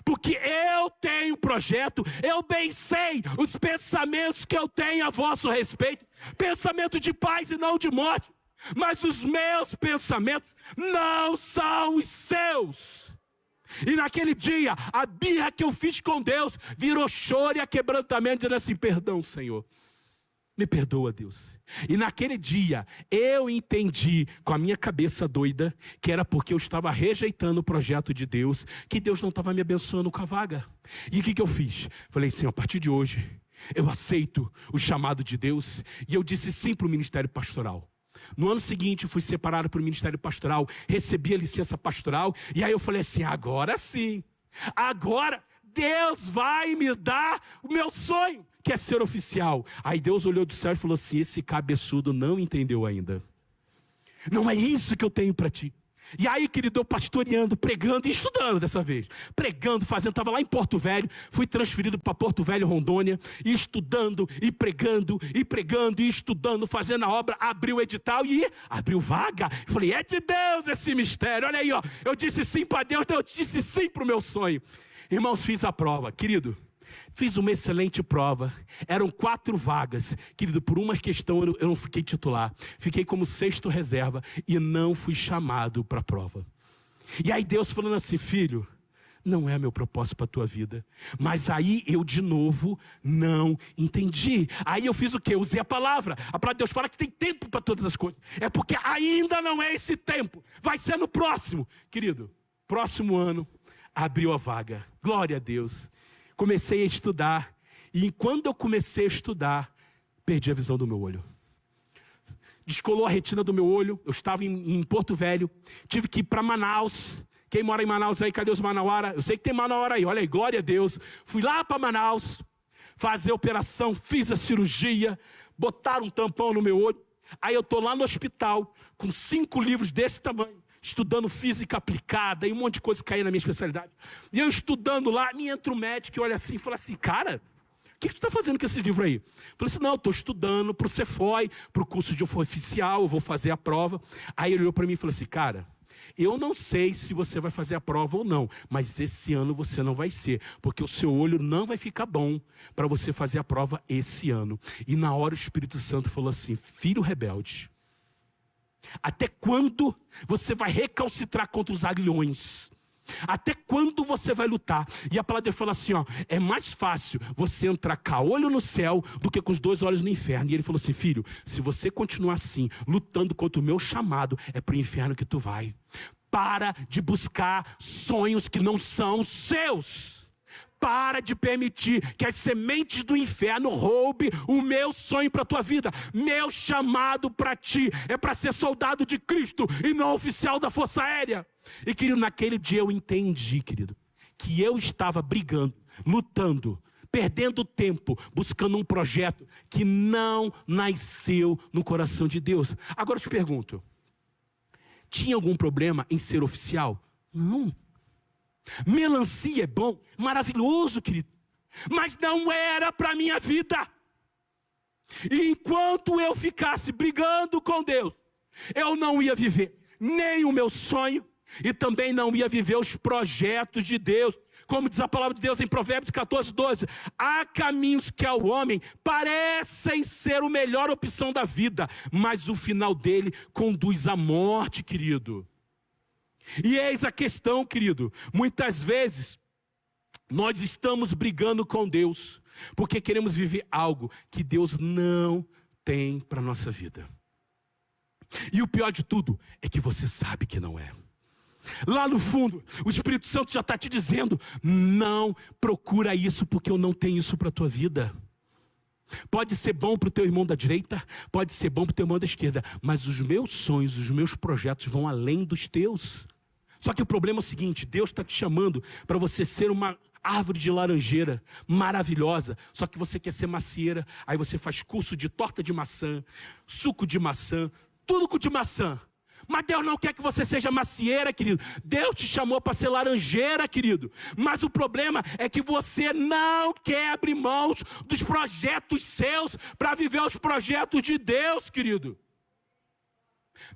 Porque eu tenho projeto, eu bem sei os pensamentos que eu tenho a vosso respeito, pensamento de paz e não de morte. Mas os meus pensamentos não são os seus. E naquele dia, a birra que eu fiz com Deus virou choro e quebrantamento, dizendo assim: perdão, Senhor, me perdoa, Deus. E naquele dia, eu entendi com a minha cabeça doida que era porque eu estava rejeitando o projeto de Deus, que Deus não estava me abençoando com a vaga. E o que eu fiz? Falei assim: a partir de hoje, eu aceito o chamado de Deus. E eu disse sim para o ministério pastoral. No ano seguinte, fui separado para o ministério pastoral, recebi a licença pastoral, e aí eu falei assim: agora sim, agora Deus vai me dar o meu sonho, que é ser oficial. Aí Deus olhou do céu e falou assim: esse cabeçudo não entendeu ainda. Não é isso que eu tenho para ti. E aí, querido, eu pastoreando, pregando e estudando dessa vez. Pregando, fazendo, estava lá em Porto Velho, fui transferido para Porto Velho, Rondônia, e estudando, e pregando, e estudando, fazendo a obra. Abriu o edital e abriu vaga. Falei: é de Deus esse mistério. Olha aí, eu disse sim para Deus, eu disse sim para o meu sonho. Irmãos, fiz a prova, querido. Fiz uma excelente prova, eram 4 vagas, querido, por uma questão eu não fiquei titular, fiquei como 6º reserva e não fui chamado para a prova. E aí Deus falando assim: filho, não é meu propósito para a tua vida. Mas aí eu de novo não entendi. Aí eu fiz o quê? Usei a palavra de Deus fala que tem tempo para todas as coisas. É porque ainda não é esse tempo, vai ser no próximo. Querido, próximo ano abriu a vaga, glória a Deus. Comecei a estudar, e quando eu comecei a estudar, perdi a visão do meu olho. Descolou a retina do meu olho, eu estava em Porto Velho, tive que ir para Manaus, Quem mora em Manaus aí, cadê os manauara? Eu sei que tem manauara aí, olha aí, glória a Deus. Fui lá para Manaus, fazer a operação, fiz a cirurgia, botaram um tampão no meu olho. Aí eu estou lá no hospital, com 5 livros desse tamanho, estudando física aplicada e um monte de coisa caindo na minha especialidade. E eu estudando lá, me entra um médico e olha assim e fala assim, cara, o que tu está fazendo com esse livro aí? Eu falei assim, não, eu estou estudando para o Cefoi, para o curso de oficial, eu vou fazer a prova. Aí ele olhou para mim e falou assim, cara, eu não sei se você vai fazer a prova ou não, mas esse ano você não vai ser, porque o seu olho não vai ficar bom para você fazer a prova esse ano. E na hora o Espírito Santo falou assim, filho rebelde, até quando você vai recalcitrar contra os aguilhões? Até quando você vai lutar? E a palavra de Deus fala assim, ó, é mais fácil você entrar com o olho no céu do que com os 2 olhos no inferno. E ele falou assim, filho, se você continuar assim, lutando contra o meu chamado, é para o inferno que tu vai. Para de buscar sonhos que não são seus. Para de permitir que as sementes do inferno roubem o meu sonho para a tua vida. Meu chamado para ti é para ser soldado de Cristo e não oficial da Força Aérea. E querido, naquele dia eu entendi, querido, que eu estava brigando, lutando, perdendo tempo, buscando um projeto que não nasceu no coração de Deus. Agora eu te pergunto, tinha algum problema em ser oficial? Não. Melancia é bom, maravilhoso, querido, mas não era para a minha vida. E enquanto eu ficasse brigando com Deus, eu não ia viver nem o meu sonho e também não ia viver os projetos de Deus. Como diz a palavra de Deus em Provérbios 14, 12, há caminhos que ao homem parecem ser a melhor opção da vida, mas o final dele conduz à morte, querido. E eis a questão, querido, muitas vezes nós estamos brigando com Deus, porque queremos viver algo que Deus não tem para a nossa vida. E o pior de tudo é que você sabe que não é. Lá no fundo, o Espírito Santo já está te dizendo, não procura isso porque eu não tenho isso para a tua vida. Pode ser bom para o teu irmão da direita, pode ser bom para o teu irmão da esquerda, mas os meus sonhos, os meus projetos vão além dos teus. Só que o problema é o seguinte, Deus está te chamando para você ser uma árvore de laranjeira maravilhosa, só que você quer ser macieira, aí você faz curso de torta de maçã, suco de maçã, tudo com de maçã. Mas Deus não quer que você seja macieira, querido. Deus te chamou para ser laranjeira, querido. Mas o problema é que você não quer abrir mãos dos projetos seus para viver os projetos de Deus, querido.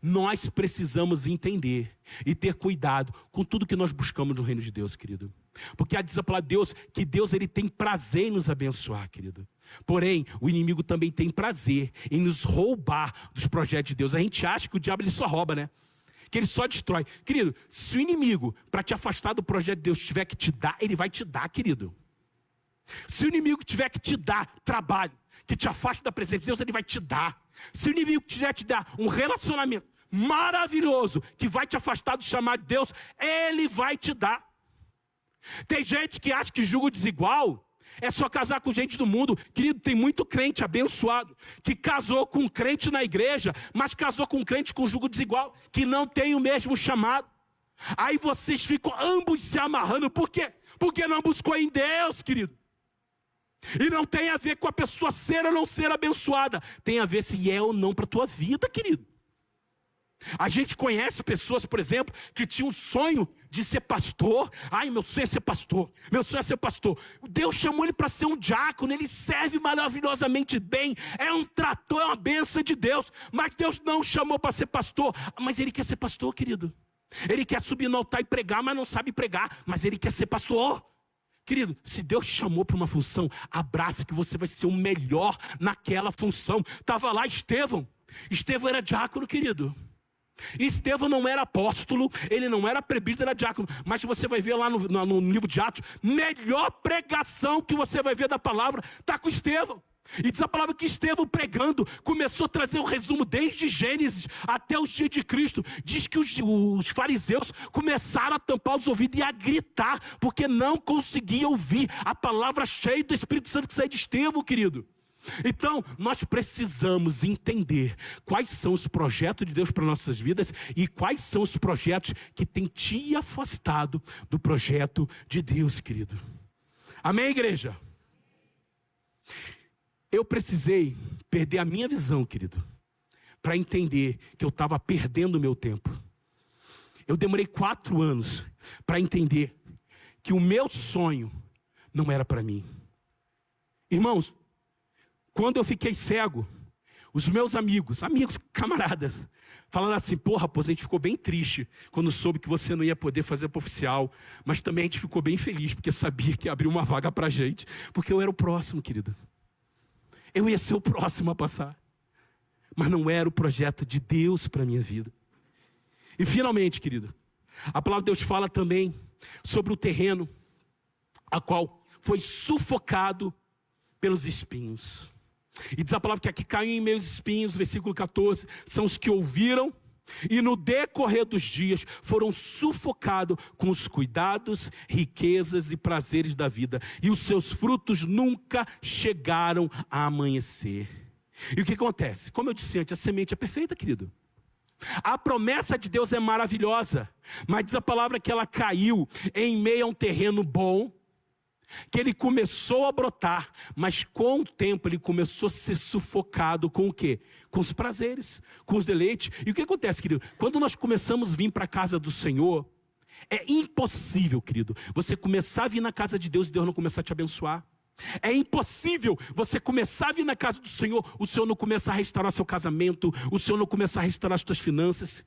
Nós precisamos entender e ter cuidado com tudo que nós buscamos no reino de Deus, querido. Porque diz a palavra de Deus que Deus ele tem prazer em nos abençoar, querido. Porém, o inimigo também tem prazer em nos roubar dos projetos de Deus. A gente acha que o diabo ele só rouba, né? Que ele só destrói. Querido, se o inimigo, para te afastar do projeto de Deus, tiver que te dar, ele vai te dar, querido. Se o inimigo tiver que te dar trabalho, que te afaste da presença de Deus, ele vai te dar. Se o inimigo tiver que te dar um relacionamento maravilhoso, que vai te afastar do chamado de Deus, ele vai te dar. Tem gente que acha que julgo desigual é só casar com gente do mundo. Querido, tem muito crente abençoado que casou com um crente na igreja, mas casou com um crente com jugo desigual, que não tem o mesmo chamado. Aí vocês ficam ambos se amarrando. Por quê? Porque não buscou em Deus, querido. E não tem a ver com a pessoa ser ou não ser abençoada. Tem a ver se é ou não para a tua vida, querido. A gente conhece pessoas, por exemplo, que tinham um sonho de ser pastor. Ai, meu sonho é ser pastor. Meu sonho é ser pastor. Deus chamou ele para ser um diácono. Ele serve maravilhosamente bem. É um trator, é uma bênção de Deus. Mas Deus não chamou para ser pastor. Mas ele quer ser pastor, querido. Ele quer subir no altar e pregar, mas não sabe pregar. Mas ele quer ser pastor. Querido, se Deus te chamou para uma função, abraça que você vai ser o melhor naquela função. Estava lá Estevão. Estevão era diácono, querido. E Estevão não era apóstolo, ele não era presbítero, era diácono. Mas você vai ver lá no livro de Atos, melhor pregação que você vai ver da palavra está com Estevão. E diz a palavra que Estevão pregando começou a trazer um resumo desde Gênesis até os dias de Cristo. Diz que os fariseus começaram a tampar os ouvidos e a gritar, porque não conseguiam ouvir a palavra cheia do Espírito Santo que sai de Estevão, querido. Então, nós precisamos entender quais são os projetos de Deus para nossas vidas e quais são os projetos que têm te afastado do projeto de Deus, querido. Amém, igreja? Eu precisei perder a minha visão, querido, para entender que eu estava perdendo o meu tempo. Eu demorei 4 anos para entender que o meu sonho não era para mim. Irmãos, quando eu fiquei cego, os meus amigos, camaradas, falando assim, porra, pô, a gente ficou bem triste quando soube que você não ia poder fazer para oficial, mas também a gente ficou bem feliz, porque sabia que abriu uma vaga para a gente, porque eu era o próximo, querido. Eu ia ser o próximo a passar, mas não era o projeto de Deus para a minha vida. E finalmente, querido, a palavra de Deus fala também sobre o terreno, a qual foi sufocado pelos espinhos. E diz a palavra que aqui caiu em meus espinhos, versículo 14, são os que ouviram e no decorrer dos dias foram sufocados com os cuidados, riquezas e prazeres da vida. E os seus frutos nunca chegaram a amanhecer. E o que acontece? Como eu disse antes, a semente é perfeita, querido. A promessa de Deus é maravilhosa, mas diz a palavra que ela caiu em meio a um terreno bom, que ele começou a brotar, mas com o tempo ele começou a ser sufocado com o quê? Com os prazeres, com os deleites. E o que acontece, querido? Quando nós começamos a vir para a casa do Senhor, é impossível, querido, você começar a vir na casa de Deus e Deus não começar a te abençoar. É impossível você começar a vir na casa do Senhor, o Senhor não começar a restaurar seu casamento, o Senhor não começar a restaurar as suas finanças.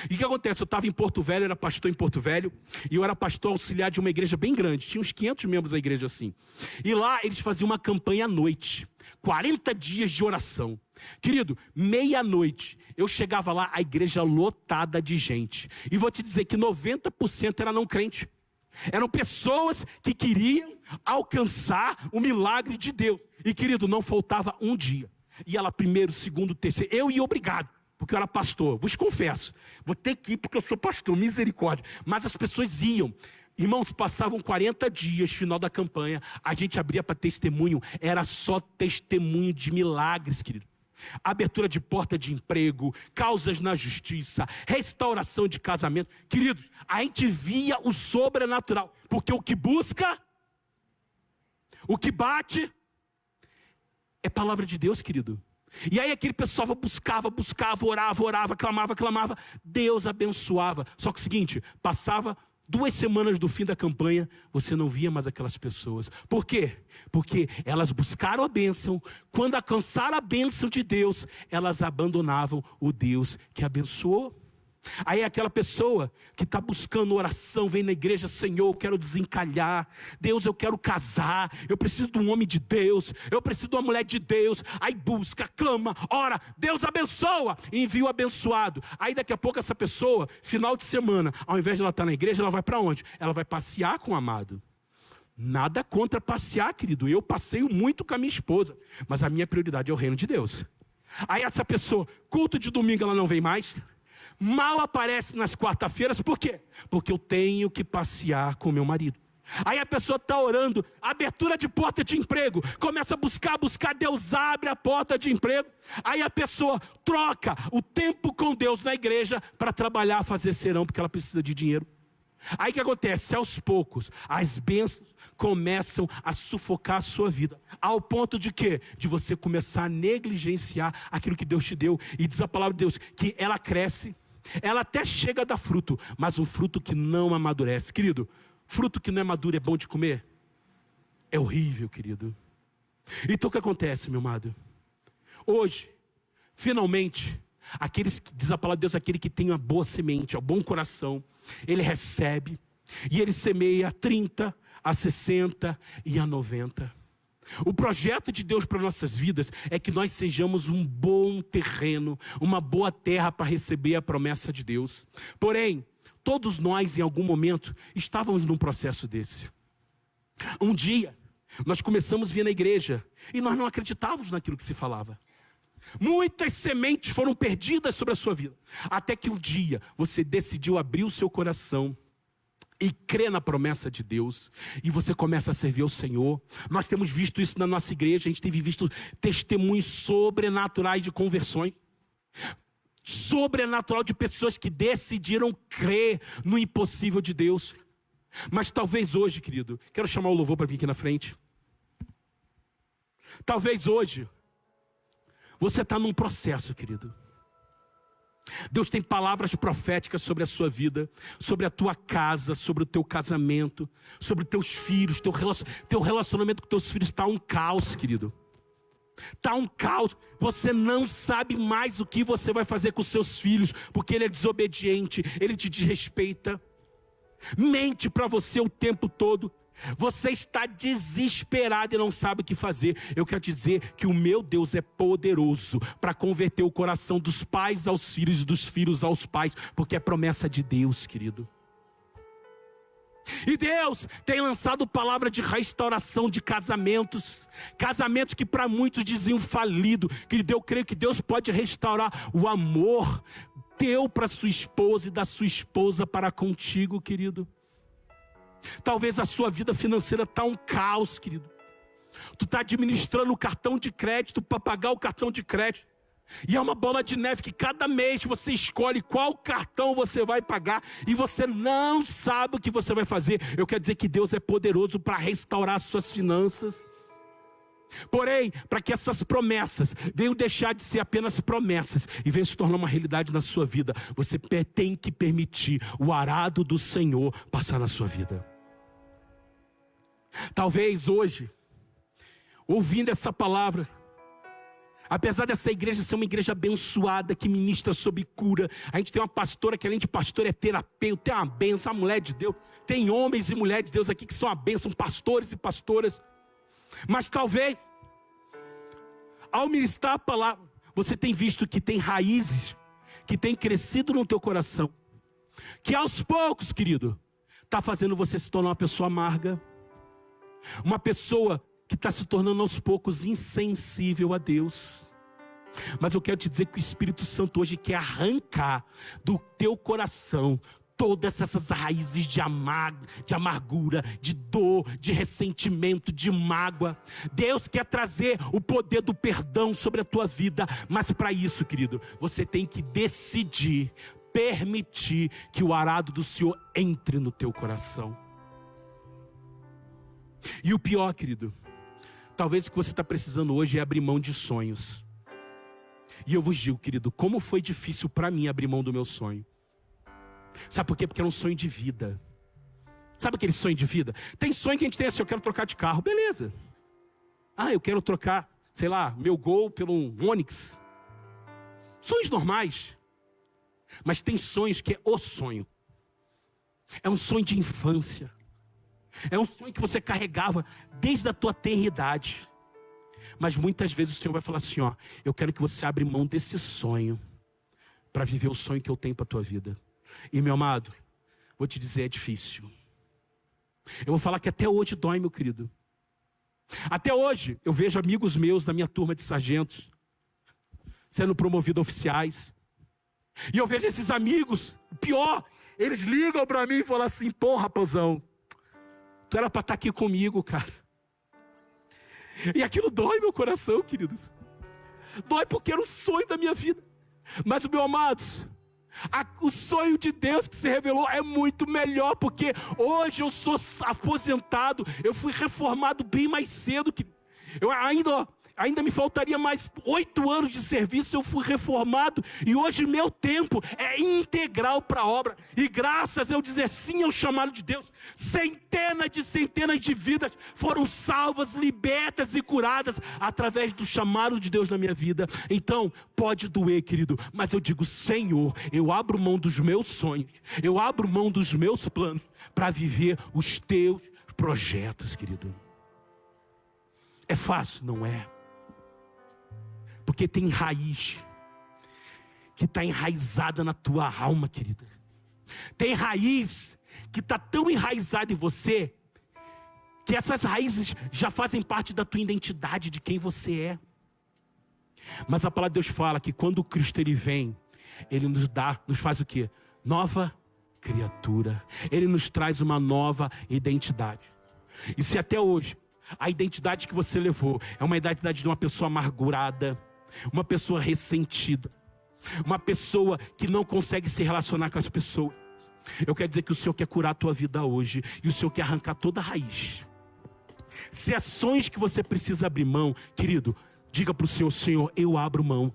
E o que acontece? Eu estava em Porto Velho, era pastor em Porto Velho, e eu era pastor auxiliar de uma igreja bem grande, tinha uns 500 membros da igreja assim. E lá eles faziam uma campanha à noite, 40 dias de oração. Querido, meia-noite, eu chegava lá, a igreja lotada de gente. E vou te dizer que 90% era não crente. Eram pessoas que queriam alcançar o milagre de Deus. E querido, não faltava um dia. Ia lá primeiro, segundo, terceiro, eu ia obrigado. Porque eu era pastor, vos confesso, vou ter que ir porque eu sou pastor, misericórdia. Mas as pessoas iam, irmãos, passavam 40 dias, final da campanha, a gente abria para testemunho, era só testemunho de milagres, querido. Abertura de porta de emprego, causas na justiça, restauração de casamento. Queridos, a gente via o sobrenatural, porque o que busca, o que bate, é palavra de Deus, querido. E aí aquele pessoal buscava, orava, clamava, Deus abençoava. Só que o seguinte, passava 2 semanas do fim da campanha, você não via mais aquelas pessoas. Por quê? Porque elas buscaram a bênção, quando alcançaram a bênção de Deus, elas abandonavam o Deus que abençoou. Aí aquela pessoa que está buscando oração, vem na igreja, Senhor, eu quero desencalhar, Deus, eu quero casar, eu preciso de um homem de Deus, eu preciso de uma mulher de Deus, aí busca, clama, ora, Deus abençoa, e envia o abençoado. Aí daqui a pouco essa pessoa, final de semana, ao invés de ela estar na igreja, ela vai para onde? Ela vai passear com o amado. Nada contra passear, querido, eu passeio muito com a minha esposa, mas a minha prioridade é o reino de Deus. Aí essa pessoa, culto de domingo ela não vem mais, mal aparece nas quarta-feiras, por quê? Porque eu tenho que passear com meu marido. Aí a pessoa está orando, abertura de porta de emprego, começa a buscar, Deus abre a porta de emprego. Aí a pessoa troca o tempo com Deus na igreja para trabalhar, fazer serão, porque ela precisa de dinheiro. Aí o que acontece? Aos poucos, as bênçãos começam a sufocar a sua vida, ao ponto de quê? De você começar a negligenciar aquilo que Deus te deu. E diz a palavra de Deus que ela cresce, ela até chega a dar fruto, mas um fruto que não amadurece. Querido, fruto que não é maduro é bom de comer? É horrível, querido. Então o que acontece, meu amado? Hoje, finalmente, aqueles que, diz a palavra de Deus, aquele que tem uma boa semente, um bom coração, ele recebe, e ele semeia a 30, a 60 e a 90. O projeto de Deus para nossas vidas é que nós sejamos um bom terreno, uma boa terra para receber a promessa de Deus. Porém, todos nós em algum momento estávamos num processo desse. Um dia, nós começamos a vir na igreja e nós não acreditávamos naquilo que se falava. Muitas sementes foram perdidas sobre a sua vida, até que um dia você decidiu abrir o seu coração e crê na promessa de Deus, e você começa a servir ao Senhor. Nós temos visto isso na nossa igreja, a gente teve visto testemunhos sobrenaturais de conversões, sobrenatural de pessoas que decidiram crer no impossível de Deus. Mas talvez hoje, querido, quero chamar o louvor para vir aqui na frente. Talvez hoje, você está num processo, querido. Deus tem palavras proféticas sobre a sua vida, sobre a tua casa, sobre o teu casamento, sobre os teus filhos, teu relacionamento com teus filhos está um caos, querido. Está um caos. Você não sabe mais o que você vai fazer com os seus filhos, porque ele é desobediente, ele te desrespeita, mente para você o tempo todo. Você está desesperado e não sabe o que fazer. Eu quero te dizer que o meu Deus é poderoso para converter o coração dos pais aos filhos e dos filhos aos pais, porque é promessa de Deus, querido. E Deus tem lançado palavra de restauração de casamentos, casamentos que para muitos diziam falido. Querido, eu creio que Deus pode restaurar o amor teu para sua esposa e da sua esposa para contigo, querido. Talvez a sua vida financeira está um caos, querido. Tu está administrando o cartão de crédito para pagar o cartão de crédito. E é uma bola de neve que cada mês você escolhe qual cartão você vai pagar. E você não sabe o que você vai fazer. Eu quero dizer que Deus é poderoso para restaurar as suas finanças. Porém, para que essas promessas venham deixar de ser apenas promessas e venham se tornar uma realidade na sua vida, você tem que permitir o arado do Senhor passar na sua vida. Talvez hoje, ouvindo essa palavra, apesar dessa igreja ser uma igreja abençoada, que ministra sobre cura, a gente tem uma pastora que além de pastora é terapeuta, tem uma bênção, uma mulher de Deus, tem homens e mulheres de Deus aqui que são a bênção, pastores e pastoras. Mas talvez, ao ministrar a palavra, você tem visto que tem raízes, que tem crescido no teu coração, que aos poucos, querido, está fazendo você se tornar uma pessoa amarga, uma pessoa que está se tornando aos poucos insensível a Deus. Mas eu quero te dizer que o Espírito Santo hoje quer arrancar do teu coração todas essas raízes de amargura, de dor, de ressentimento, de mágoa. Deus quer trazer o poder do perdão sobre a tua vida. Mas para isso, querido, você tem que decidir, permitir que o arado do Senhor entre no teu coração. E o pior, querido, talvez o que você está precisando hoje é abrir mão de sonhos. E eu vos digo, querido, como foi difícil para mim abrir mão do meu sonho. Sabe por quê? Porque era um sonho de vida. Sabe aquele sonho de vida? Tem sonho que a gente tem assim, eu quero trocar de carro, beleza. Eu quero trocar, sei lá, meu Gol pelo Onix. Sonhos normais. Mas tem sonhos que é o sonho. É um sonho de infância. É um sonho que você carregava desde a tua tenridade. Mas muitas vezes o Senhor vai falar assim, eu quero que você abra mão desse sonho para viver o sonho que eu tenho para a tua vida. E meu amado, vou te dizer, é difícil. Eu vou falar que até hoje dói, meu querido. Até hoje eu vejo amigos meus da minha turma de sargentos sendo promovidos a oficiais. E eu vejo esses amigos, pior, eles ligam para mim e falam assim, pô, rapazão, tu era para estar aqui comigo, cara. E aquilo dói meu coração, queridos. Dói porque era o sonho da minha vida. Mas, meus amados, o sonho de Deus que se revelou é muito melhor, porque hoje eu sou aposentado, eu fui reformado bem mais cedo, que eu ainda me faltaria mais 8 anos de serviço, eu fui reformado, e hoje meu tempo é integral para a obra, e graças a eu dizer sim ao chamado de Deus, centenas de vidas foram salvas, libertas e curadas, através do chamado de Deus na minha vida. Então, pode doer, querido, mas eu digo, Senhor, eu abro mão dos meus sonhos, eu abro mão dos meus planos, para viver os teus projetos, querido. É fácil? Não é. Porque tem raiz que está enraizada na tua alma, querida. Tem raiz que está tão enraizada em você, que essas raízes já fazem parte da tua identidade, de quem você é. Mas a palavra de Deus fala que quando o Cristo ele vem, ele nos faz o quê? Nova criatura. Ele nos traz uma nova identidade. E se até hoje a identidade que você levou é uma identidade de uma pessoa amargurada, uma pessoa ressentida, uma pessoa que não consegue se relacionar com as pessoas, eu quero dizer que o Senhor quer curar a tua vida hoje. E o Senhor quer arrancar toda a raiz. Se é sonhos que você precisa abrir mão, querido, diga para o Senhor: Senhor, eu abro mão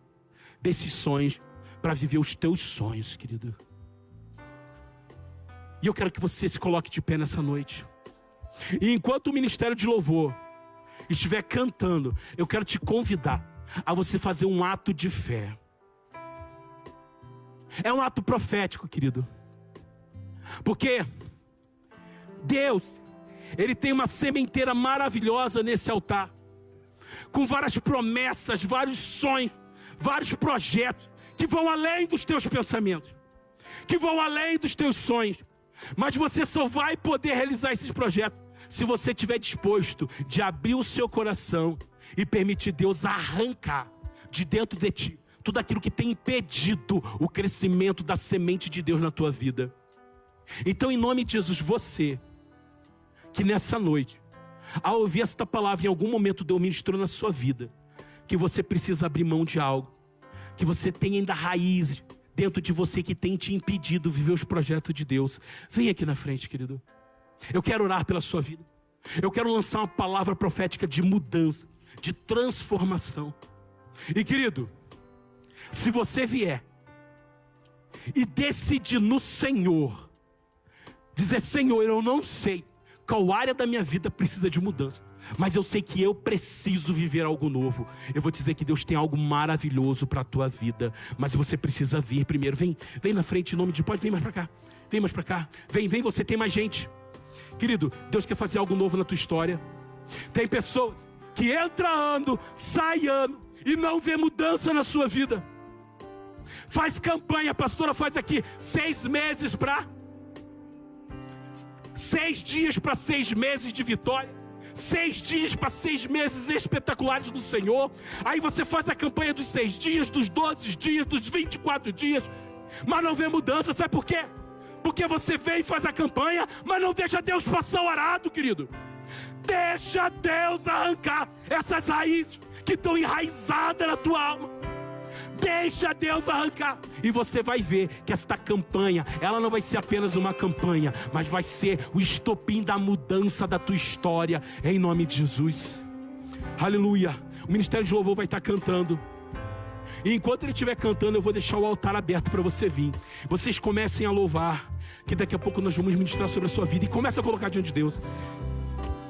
desses sonhos para viver os teus sonhos, querido. E eu quero que você se coloque de pé nessa noite. E enquanto o ministério de louvor estiver cantando, eu quero te convidar a você fazer um ato de fé. É um ato profético, querido. Porque Deus, Ele tem uma sementeira maravilhosa nesse altar, com várias promessas, vários sonhos, vários projetos, que vão além dos teus pensamentos, que vão além dos teus sonhos. Mas você só vai poder realizar esses projetos se você estiver disposto de abrir o seu coração e permitir Deus arrancar de dentro de ti tudo aquilo que tem impedido o crescimento da semente de Deus na tua vida. Então, em nome de Jesus, você que nessa noite, ao ouvir esta palavra, em algum momento Deus ministrou na sua vida, que você precisa abrir mão de algo, que você tem ainda raízes dentro de você que tem te impedido viver os projetos de Deus, vem aqui na frente, querido. Eu quero orar pela sua vida. Eu quero lançar uma palavra profética de mudança, de transformação. E querido, se você vier e decidir no Senhor, dizer: Senhor, eu não sei qual área da minha vida precisa de mudança, mas eu sei que eu preciso viver algo novo. Eu vou te dizer que Deus tem algo maravilhoso para a tua vida, mas você precisa vir primeiro. Vem na frente em nome de... Pode vir mais para cá. Vem mais para cá. Vem, você tem mais gente. Querido, Deus quer fazer algo novo na tua história. Tem pessoas que entra ano, sai ano e não vê mudança na sua vida. Faz campanha, a pastora faz aqui 6 meses para 6 dias para 6 meses de vitória, 6 dias para 6 meses espetaculares do Senhor. Aí você faz a campanha dos 6 dias, dos 12 dias, dos 24 dias, mas não vê mudança. Sabe por quê? Porque você vem e faz a campanha, mas não deixa Deus passar o arado, querido. Deixa Deus arrancar essas raízes que estão enraizadas na tua alma. Deixa Deus arrancar. E você vai ver que esta campanha, ela não vai ser apenas uma campanha, mas vai ser o estopim da mudança da tua história, em nome de Jesus. Aleluia. O ministério de louvor vai estar cantando. E enquanto ele estiver cantando, eu vou deixar o altar aberto para você vir. Vocês comecem a louvar, que daqui a pouco nós vamos ministrar sobre a sua vida. E comece a colocar diante de Deus.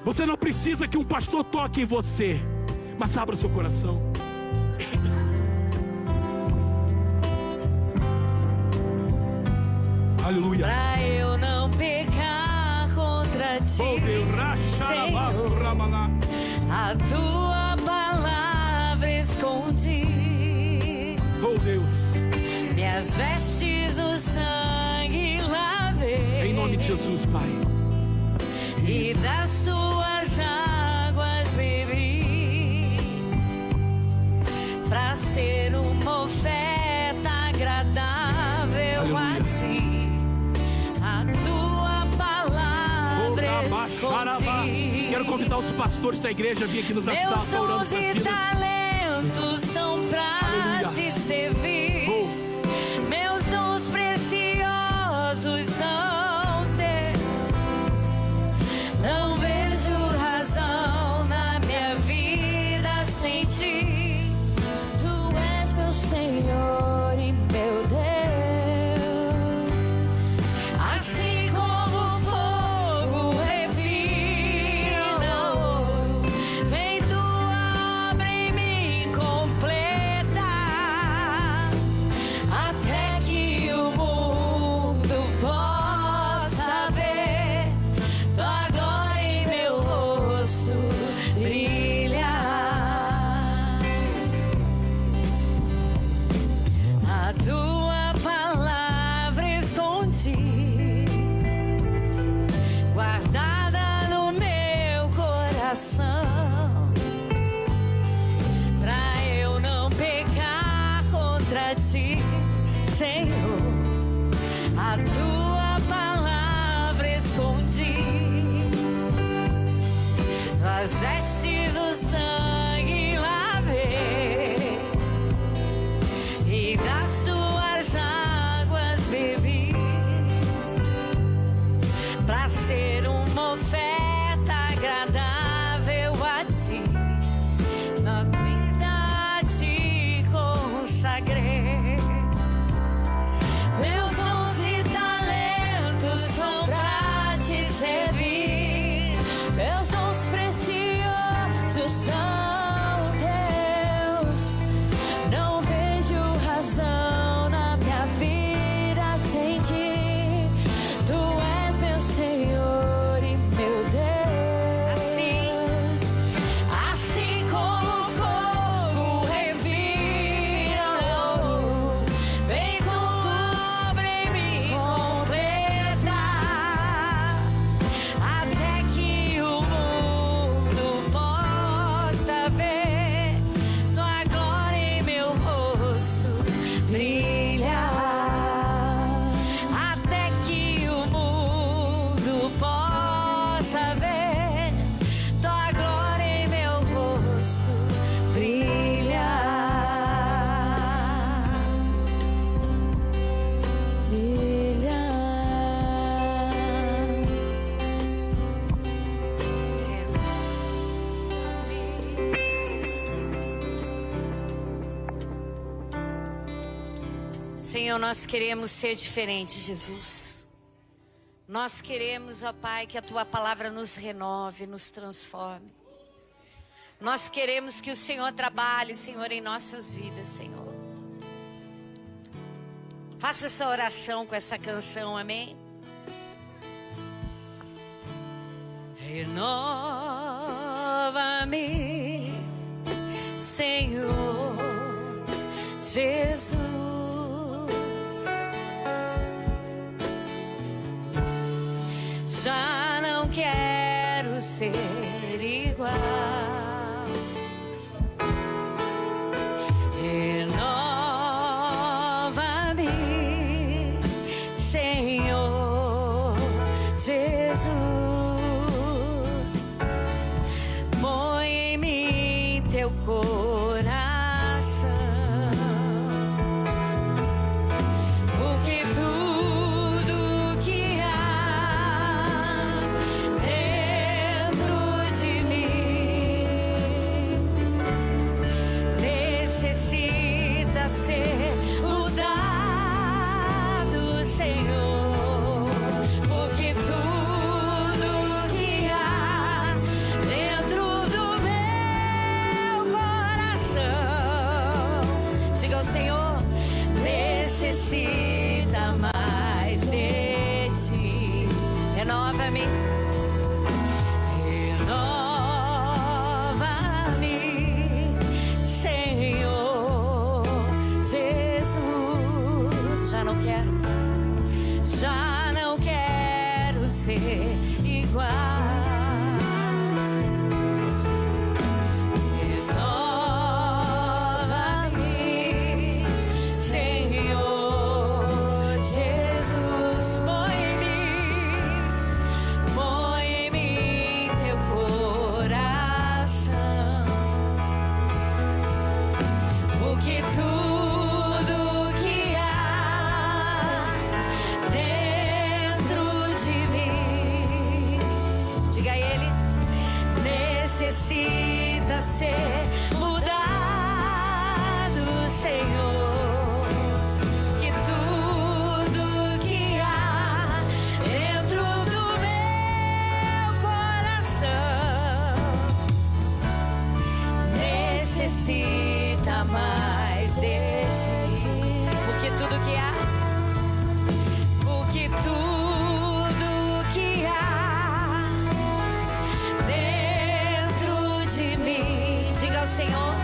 Você não precisa que um pastor toque em você, mas abra o seu coração. Aleluia. Pra eu não pecar contra ti, Senhor, a tua palavra escondi. Oh Deus, minhas vestes o sangue lavei, em nome de Jesus, Pai. E das tuas águas bebi, pra ser uma oferta agradável. Aleluia. A ti. A tua palavra escondi. Quero convidar os pastores da igreja a vir aqui nos ajudar. Meus dons e talentos são pra te servir. Meus dons preciosos são teus. Não vejo razão na minha vida sem ti. Tu és meu Senhor e meu Deus. Pra eu não pecar contra ti, Senhor, a tua palavra As vestes do sangue lavei e das tuas águas bebi, pra ser uma oferta agradável a ti. Na vida te consagrei. Meus dons e talentos são pra te servir. Meus dons preciosos são teus. Não vejo razão na minha vida sem ti. Tu és meu Senhor e meu Deus. Assim como o fogo refina o ouro, vem com tua obra em mim completar, até que o mundo possa ver tua glória em meu rosto brilhar, até que o mundo possa ver tua glória em meu rosto brilhar, brilhar. Senhor, nós queremos ser diferentes, Jesus. Nós queremos, ó Pai, que a Tua palavra nos renove, nos transforme. Nós queremos que o Senhor trabalhe, Senhor, em nossas vidas, Senhor. Faça essa oração com essa canção, amém? Renova-me, Senhor Jesus. Já não quero ser igual. Renova-me, Senhor Jesus. Põe em mim teu coração, porque tudo que há dentro de mim necessita ser usado, Senhor, porque tudo que há dentro do meu coração, diga ao Senhor, necessita mais de ti. Renova-me, renova-me, Senhor Jesus. Já não quero ser igual. Renova-me, Senhor Jesus. Põe em mim teu coração, porque tudo que há dentro de mim, diga a Ele, necessita ser mudado, Senhor, que tudo que há dentro do meu coração necessita mais de ti, porque tudo que há, porque tudo que há dentro de mim, diga ao Senhor,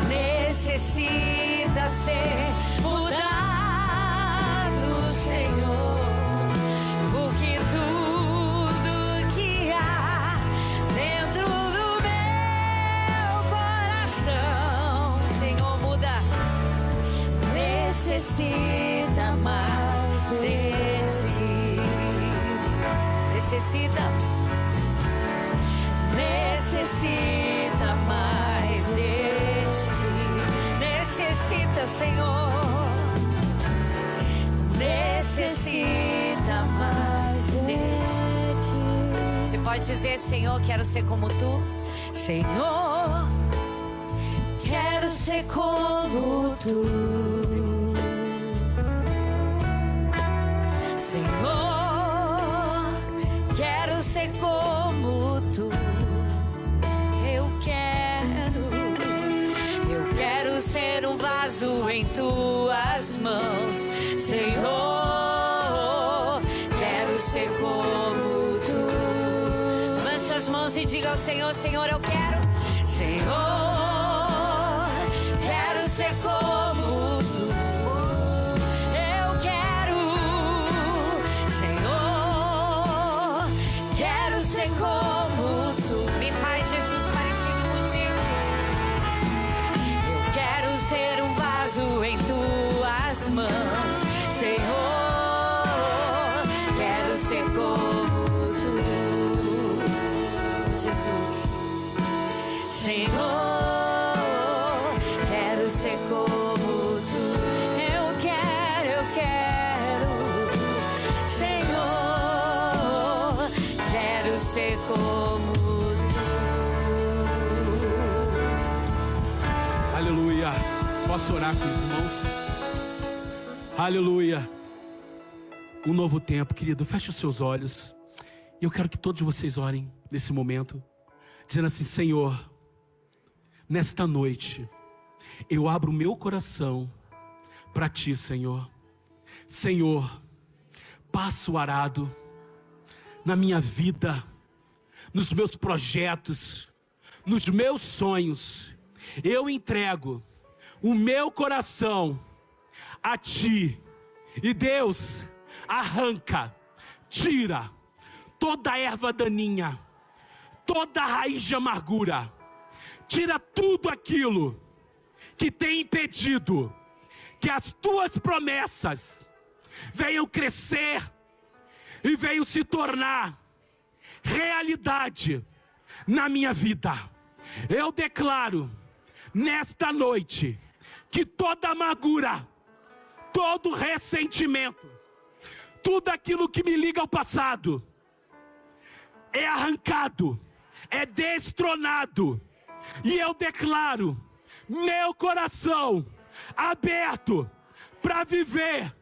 necessita ser mudado, Senhor, porque tudo que há dentro do meu coração, Senhor, muda, necessita mais de ti, necessita necessita mais de ti. Necessita, Senhor. Necessita mais de ti. Você pode dizer: Senhor, quero ser como tu. Senhor, quero ser como tu. Senhor, quero ser como tu. Eu quero ser um vaso em tuas mãos. Senhor, quero ser como tu. Levante suas mãos e diga ao Senhor: Senhor, eu quero. Senhor, quero ser como tu. Eu quero. Senhor, quero ser como tu. Me faz, Jesus, parecido contigo. Eu quero ser um vaso em tuas mãos. Senhor, quero ser como tu. Jesus. Senhor, quero ser como tu. Eu quero. Senhor, quero ser como tu. Aleluia. Posso orar com os irmãos? Aleluia. Um novo tempo, querido. Feche os seus olhos. E eu quero que todos vocês orem nesse momento, dizendo assim: Senhor, nesta noite, eu abro o meu coração para ti, Senhor. Senhor, passa o arado na minha vida, nos meus projetos, nos meus sonhos. Eu entrego o meu coração a ti. E Deus, arranca, tira toda erva daninha, toda raiz de amargura. Tira tudo aquilo que tem impedido que as tuas promessas venham crescer e venham se tornar realidade na minha vida. Eu declaro nesta noite que toda amargura, todo ressentimento, tudo aquilo que me liga ao passado é arrancado, é destronado. E eu declaro meu coração aberto para viver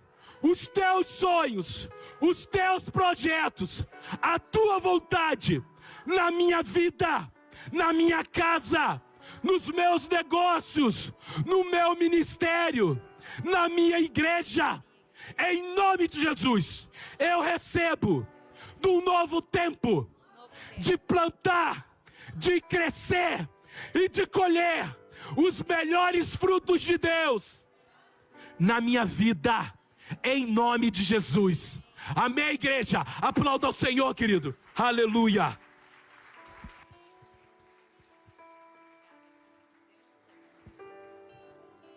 os teus sonhos, os teus projetos, a tua vontade na minha vida, na minha casa, nos meus negócios, no meu ministério, na minha igreja. Em nome de Jesus, eu recebo de um novo tempo de plantar, de crescer e de colher os melhores frutos de Deus na minha vida, em nome de Jesus. Amém, igreja? Aplauda ao Senhor, querido. Aleluia.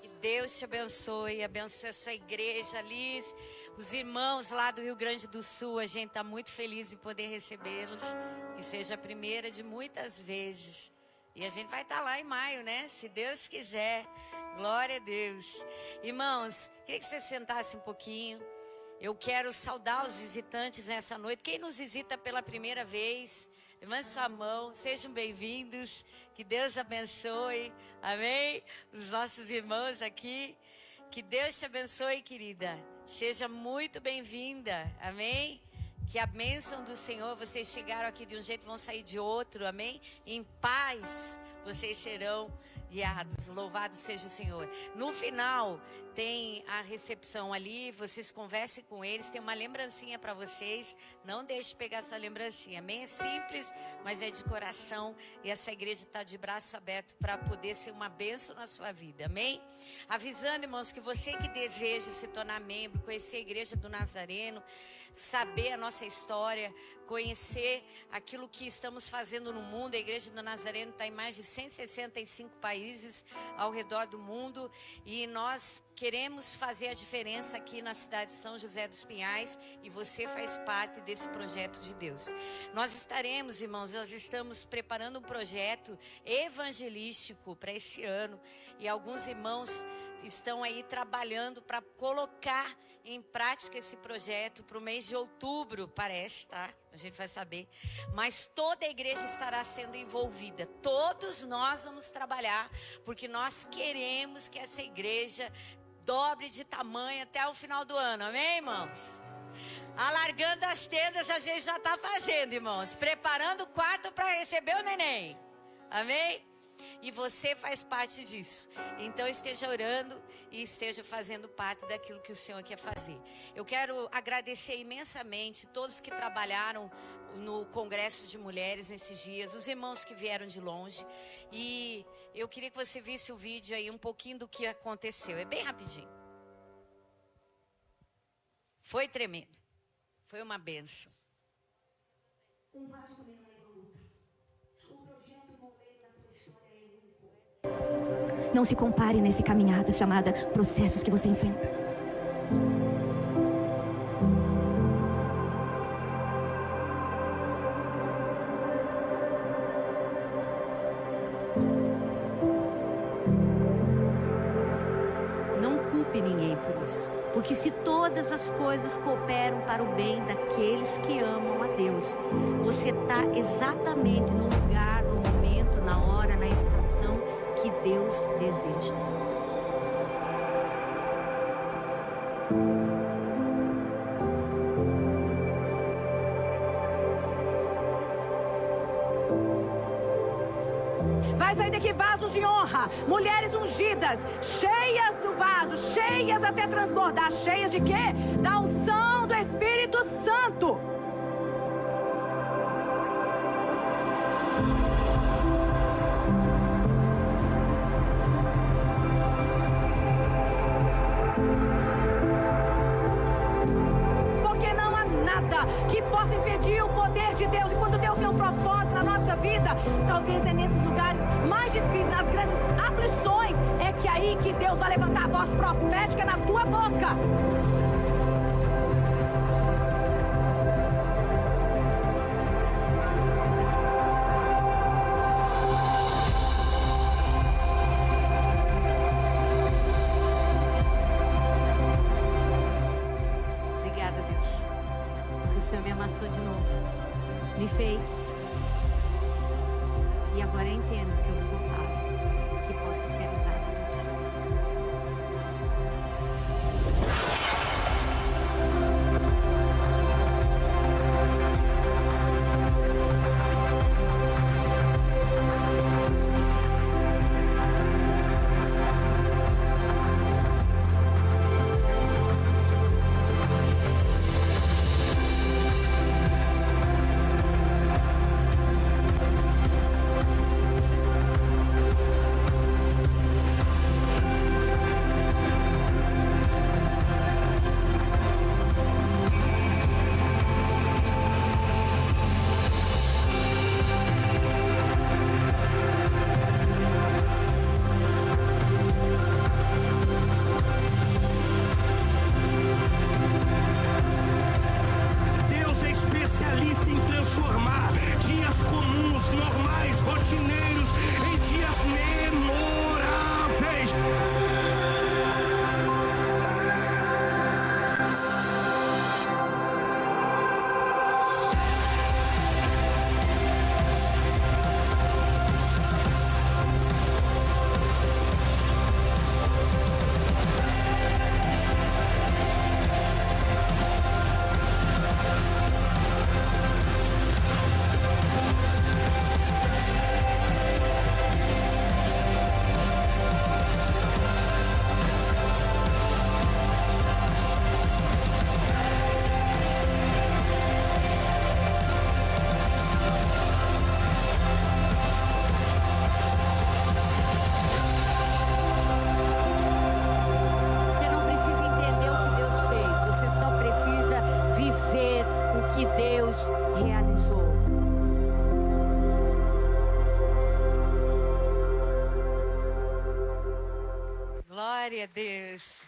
Que Deus te abençoe, abençoe a sua igreja, Liz, os irmãos lá do Rio Grande do Sul. A gente está muito feliz em poder recebê-los. Que seja a primeira de muitas vezes. E a gente vai estar lá em maio, né? Se Deus quiser. Glória a Deus. Irmãos, queria que você sentasse um pouquinho. Eu quero saudar os visitantes nessa noite. Quem nos visita pela primeira vez, levante sua mão. Sejam bem-vindos. Que Deus abençoe. Amém? Os nossos irmãos aqui. Que Deus te abençoe, querida. Seja muito bem-vinda. Amém? Que a bênção do Senhor, vocês chegaram aqui de um jeito, vão sair de outro, amém? Em paz, vocês serão guiados, louvado seja o Senhor. No final, tem a recepção ali, vocês conversem com eles, tem uma lembrancinha para vocês, não deixe de pegar essa lembrancinha, amém? É simples, mas é de coração, e essa igreja está de braço aberto para poder ser uma bênção na sua vida, amém? Avisando, irmãos, que você que deseja se tornar membro, conhecer a igreja do Nazareno, saber a nossa história, conhecer aquilo que estamos fazendo no mundo. A igreja do Nazareno está em mais de 165 países. países ao redor do mundo, e nós queremos fazer a diferença aqui na cidade de São José dos Pinhais, e você faz parte desse projeto de Deus. Nós estaremos, irmãos, nós estamos preparando um projeto evangelístico para esse ano, e alguns irmãos estão aí trabalhando para colocar em prática esse projeto para o mês de outubro, parece, tá? A gente vai saber. Mas toda a igreja estará sendo envolvida. Todos nós vamos trabalhar, porque nós queremos que essa igreja dobre de tamanho até o final do ano. Amém, irmãos? Alargando as tendas a gente já está fazendo, irmãos. Preparando o quarto para receber o neném. Amém? E você faz parte disso. Então esteja orando e esteja fazendo parte daquilo que o Senhor quer fazer. Eu quero agradecer imensamente todos que trabalharam no Congresso de Mulheres nesses dias, os irmãos que vieram de longe. E eu queria que você visse o vídeo aí, um pouquinho do que aconteceu. É bem rapidinho. Foi tremendo. Foi uma bênção. Um vaso também não leva outro. O projeto envolvendo a tua história é único. Não se compare nesse caminhada chamada processos que você enfrenta. Não culpe ninguém por isso. Porque se todas as coisas cooperam para o bem daqueles que amam a Deus, você está exatamente no lugar, no momento, na hora, na estação que Deus deseja. Vai sair daqui vasos de honra, mulheres ungidas, cheias do vaso, cheias até transbordar. Cheias de quê? Da unção do Espírito Santo. Porque não há nada que possa impedir o poder de Deus. E quando Deus tem um propósito na nossa vida, talvez é nesses lugares mais difíceis, nas grandes aflições, é que aí que Deus vai levantar a voz profética na tua boca. Obrigada, Deus. Porque o Senhor me amassou de novo. Me fez. E agora eu entendo que eu sou vaso, que posso ser usado por Ti. Glória a Deus.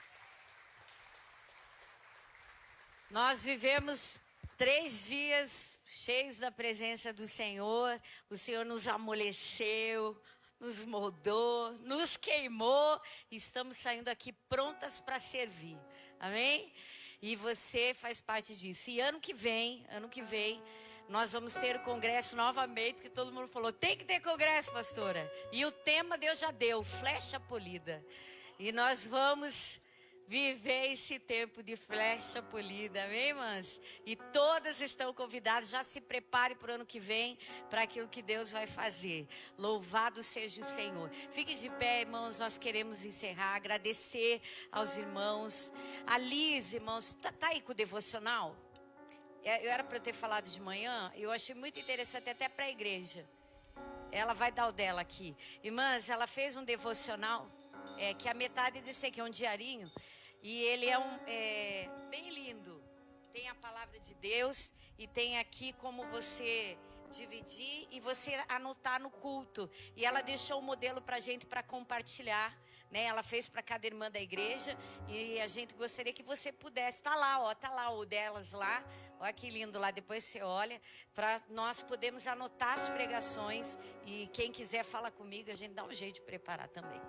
Nós vivemos 3 dias cheios da presença do Senhor. O Senhor nos amoleceu, nos moldou, nos queimou. E estamos saindo aqui prontas para servir. Amém? E você faz parte disso. E ano que vem, nós vamos ter o congresso novamente, que todo mundo falou, tem que ter congresso, pastora. E o tema Deus já deu, flecha polida. E nós vamos viver esse tempo de flecha polida, amém, irmãs? E todas estão convidadas, já se prepare para o ano que vem, para aquilo que Deus vai fazer. Louvado seja o Senhor. Fique de pé, irmãos, nós queremos encerrar, agradecer aos irmãos. A Liz, irmãos, tá aí com o devocional? Eu era para eu ter falado de manhã, eu achei muito interessante até para a igreja. Ela vai dar o dela aqui. Irmãs, ela fez um devocional, que a metade desse aqui é um diarinho, e ele é bem lindo. Tem a palavra de Deus e tem aqui como você dividir e você anotar no culto. E ela deixou um modelo para a gente para compartilhar, né? Ela fez para cada irmã da igreja e a gente gostaria que você pudesse. Tá lá o delas lá. Olha que lindo lá, depois você olha, para nós podermos anotar as pregações. E quem quiser fala comigo, a gente dá um jeito de preparar também.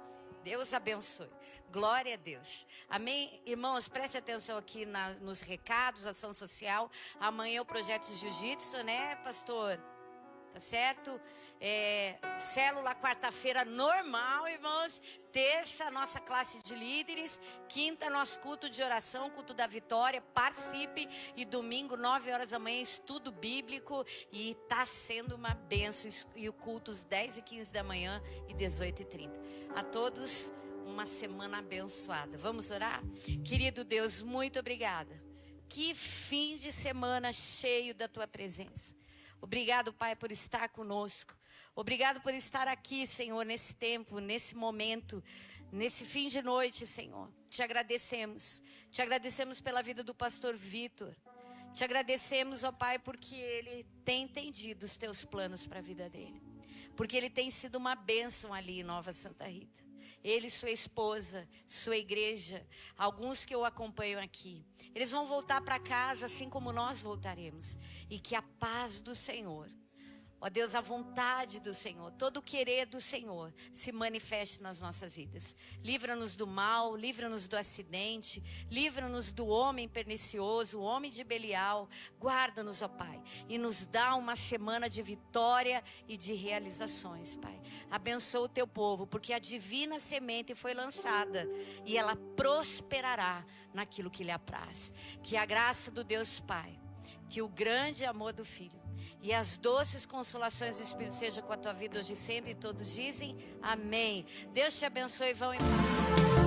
Deus abençoe. Glória a Deus. Amém? Irmãos, preste atenção aqui nos recados, ação social. Amanhã é o projeto de jiu-jitsu, né, pastor? Tá certo? Célula quarta-feira normal, irmãos. Terça, nossa classe de líderes. Quinta, nosso culto de oração, culto da vitória. Participe. E domingo, 9 horas da manhã, estudo bíblico. E tá sendo uma bênção. E o culto, às 10h15 da manhã e 18h30. A todos, uma semana abençoada. Vamos orar? Querido Deus, muito obrigada. Que fim de semana cheio da tua presença. Obrigado, Pai, por estar conosco. Obrigado por estar aqui, Senhor, nesse tempo, nesse momento, nesse fim de noite, Senhor. Te agradecemos. Te agradecemos pela vida do pastor Vitor. Te agradecemos, ó Pai, porque ele tem entendido os teus planos para a vida dele. Porque ele tem sido uma bênção ali em Nova Santa Rita. Ele, sua esposa, sua igreja, alguns que eu acompanho aqui. Eles vão voltar para casa assim como nós voltaremos. E que a paz do Senhor, ó Deus, a vontade do Senhor, todo o querer do Senhor se manifeste nas nossas vidas. Livra-nos do mal, livra-nos do acidente, livra-nos do homem pernicioso, o homem de Belial. Guarda-nos, ó Pai, e nos dá uma semana de vitória e de realizações, Pai. Abençoa o teu povo, porque a divina semente foi lançada e ela prosperará naquilo que lhe apraz. Que a graça do Deus Pai, que o grande amor do Filho e as doces consolações do Espírito seja com a tua vida hoje e sempre. E todos dizem amém. Deus te abençoe e vão em paz.